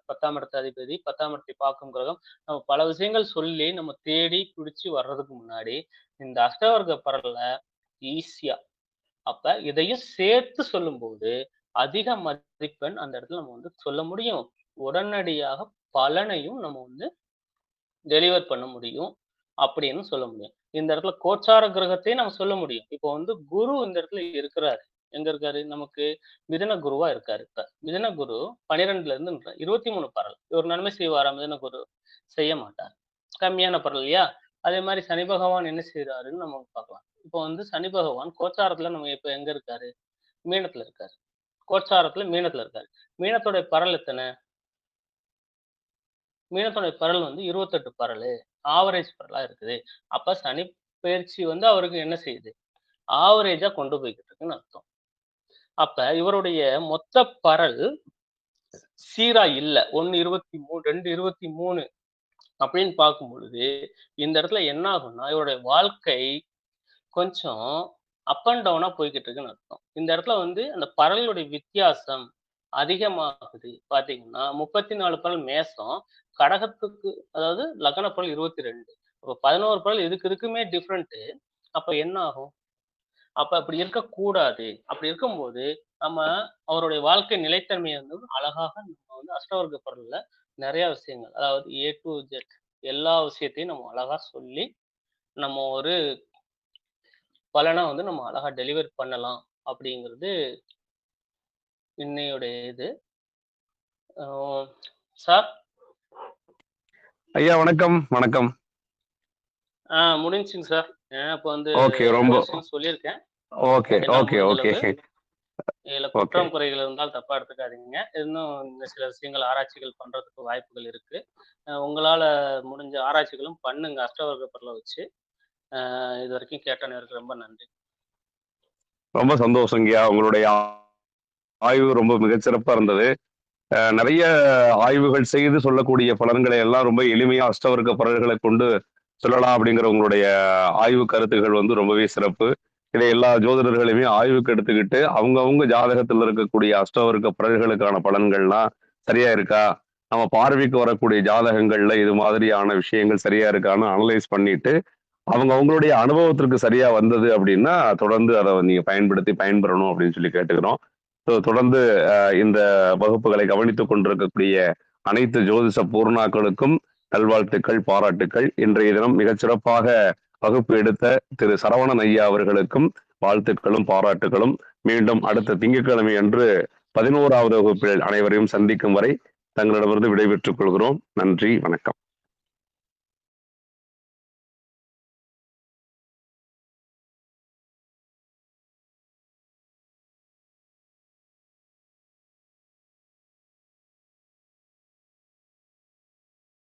10ஆம் இடத்த அதிபதி, 10ஆம் இடத்தை பார்க்கும் கிரகம், நம்ம பல விஷயங்கள் சொல்லி, நம்ம தேடி பிடிச்சு வர்றதுக்கு முன்னாடி, இந்த அஷ்டவர்க்க பரல்ல ஈஸியா அப்ப இதையும் சேர்த்து சொல்லும்போது, அதிக மதிப்பெண் அந்த இடத்துல நம்ம வந்து சொல்ல முடியும். உடனடியாக பலனையும் நம்ம வந்து டெலிவர் பண்ண முடியும். அப்படின்னு சொல்ல முடியும். இந்த இடத்துல கோச்சார கிரகத்தையும் நம்ம சொல்ல முடியும். இப்போ வந்து குரு இந்த இடத்துல இருக்கிறாரு. எங்க இருக்காரு? நமக்கு மிதுன குருவா இருக்காரு இப்ப. மிதுன குரு 12ல இருந்து 23 பரல். இவர் நன்மை செய்வாரா மிதுன குரு? செய்ய மாட்டார். கம்மியான பரல் இல்லையா? அதே மாரி சனி பகவான் என்ன செய்றாருன்னு நம்ம பார்க்கலாம். இப்போ வந்து சனி பகவான் கோச்சாரத்துல நம்ம இப்ப எங்க இருக்காரு? மீனத்துல இருக்காரு. கோச்சாரத்துல மீனத்துல இருக்காரு. மீனத்தோட பரல் எத்தன? மீனத்தோட பரல் வந்து 28 பரலு. ஆவரேஜ் பரலா இருக்குது. அப்ப சனி பெயர்ச்சி வந்து அவருக்கு என்ன செய்யுது? ஆவரேஜா கொண்டு போய்க்கிட்டு இருக்குன்னு அர்த்தம். அப்ப இவருடைய மொத்த பரல் சீரா இல்ல. 1 23 2 23 அப்படின்னு பார்க்கும் பொழுது, இந்த இடத்துல என்ன ஆகும்னா, இவருடைய வாழ்க்கை கொஞ்சம் அப் அண்ட் டவுனா போய்க்கிட்டு இருக்குன்னு அர்த்தம். இந்த இடத்துல வந்து அந்த பரலுடைய வித்தியாசம் அதிகமாகுது. பார்த்தீங்கன்னா, 34 பரல் மேஷம், கடகத்துக்கு அதாவது லக்ன பரல் 22. அப்ப 11 பரல் இதுக்குமே டிஃபரண்ட். அப்ப என்ன ஆகும்? அப்ப அப்படி இருக்கக்கூடாது. அப்படி இருக்கும்போது, நம்ம அவருடைய வாழ்க்கை நிலைத்தன்மைய வந்து அழகாக நம்ம வந்து அஷ்டவர்க்க பரல்ல நெறைய விஷயங்கள், அதாவது ஏ டூ இசட் எல்லா விஷயத்தையும் நம்ம அழகா சொல்லி, நம்ம ஒரு பலனா வந்து நம்ம அழகா டெலிவர் பண்ணலாம். அப்படிங்கிறது இன்னையுடைய இது. அ சார் ஐயா வணக்கம், வணக்கம். முடிஞ்சுங்க சார். ஏன்னா இப்ப வந்து ஓகே, ரொம்ப எல்லா விஷயமும் சொல்லியிருக்கேன். ஓகே, என்னால ஓகே, முடிஞ்ச ஓகே, அளவு. இதுல ஓகே. குற்றம், குறைகள் இருந்தால் தப்பா எடுத்துக்காதீங்க. இன்னும் இந்த சில விஷயங்கள் ஆராய்ச்சிகள் பண்றதுக்கு வாய்ப்புகள் இருக்கு. உங்களால முடிஞ்ச ஆராய்ச்சிகளும் பண்ணுங்க அஷ்டவர்க்க பரல வச்சு. இதுவரைக்கும் கேட்ட நேரத்துக்கு ரொம்ப நன்றி. ரொம்ப சந்தோஷங்கய்யா. உங்களுடைய ஆய்வு ரொம்ப மிகச்சிறப்பா இருந்தது. நிறைய ஆய்வுகள் செய்து சொல்லக்கூடிய பலன்களை எல்லாம் ரொம்ப எளிமையா அஷ்டவர்க்க பலன்களை கொண்டு சொல்லலாம் அப்படிங்கிற உங்களுடைய ஆய்வு கருத்துகள் வந்து ரொம்பவே சிறப்பு. இதை எல்லா ஜோதிடர்களையுமே ஆய்வுக்கு எடுத்துக்கிட்டு அவங்கவுங்க ஜாதகத்தில் இருக்கக்கூடிய அஷ்டவர்க்க பலன்களுக்கான பலன்கள்லாம் சரியா இருக்கா, நம்ம பார்வைக்கு வரக்கூடிய ஜாதகங்கள்ல இது மாதிரியான விஷயங்கள் சரியா இருக்கான்னு அனலைஸ் பண்ணிட்டு அவங்க அவங்களுடைய அனுபவத்திற்கு சரியா வந்தது அப்படின்னா தொடர்ந்து அதை நீங்க பயன்படுத்தி பயன்பெறணும் அப்படின்னு சொல்லி கேட்டுக்கிறோம். ஸோ தொடர்ந்து இந்த வகுப்புகளை கவனித்துக் கொண்டிருக்கக்கூடிய அனைத்து ஜோதிஷ பூர்ணாக்களுக்கும் நல்வாழ்த்துக்கள், பாராட்டுக்கள். இன்றைய தினம் மிகச் சிறப்பாக வகுப்பு எடுத்த திரு சரவணன் ஐயா அவர்களுக்கும் வாழ்த்துக்களும் பாராட்டுகளும். மீண்டும் அடுத்த திங்கட்கிழமை அன்று 11வது வகுப்பில் அனைவரையும் சந்திக்கும் வரை தங்களிடமிருந்து விடைபெற்றுக் கொள்கிறோம். நன்றி, வணக்கம்.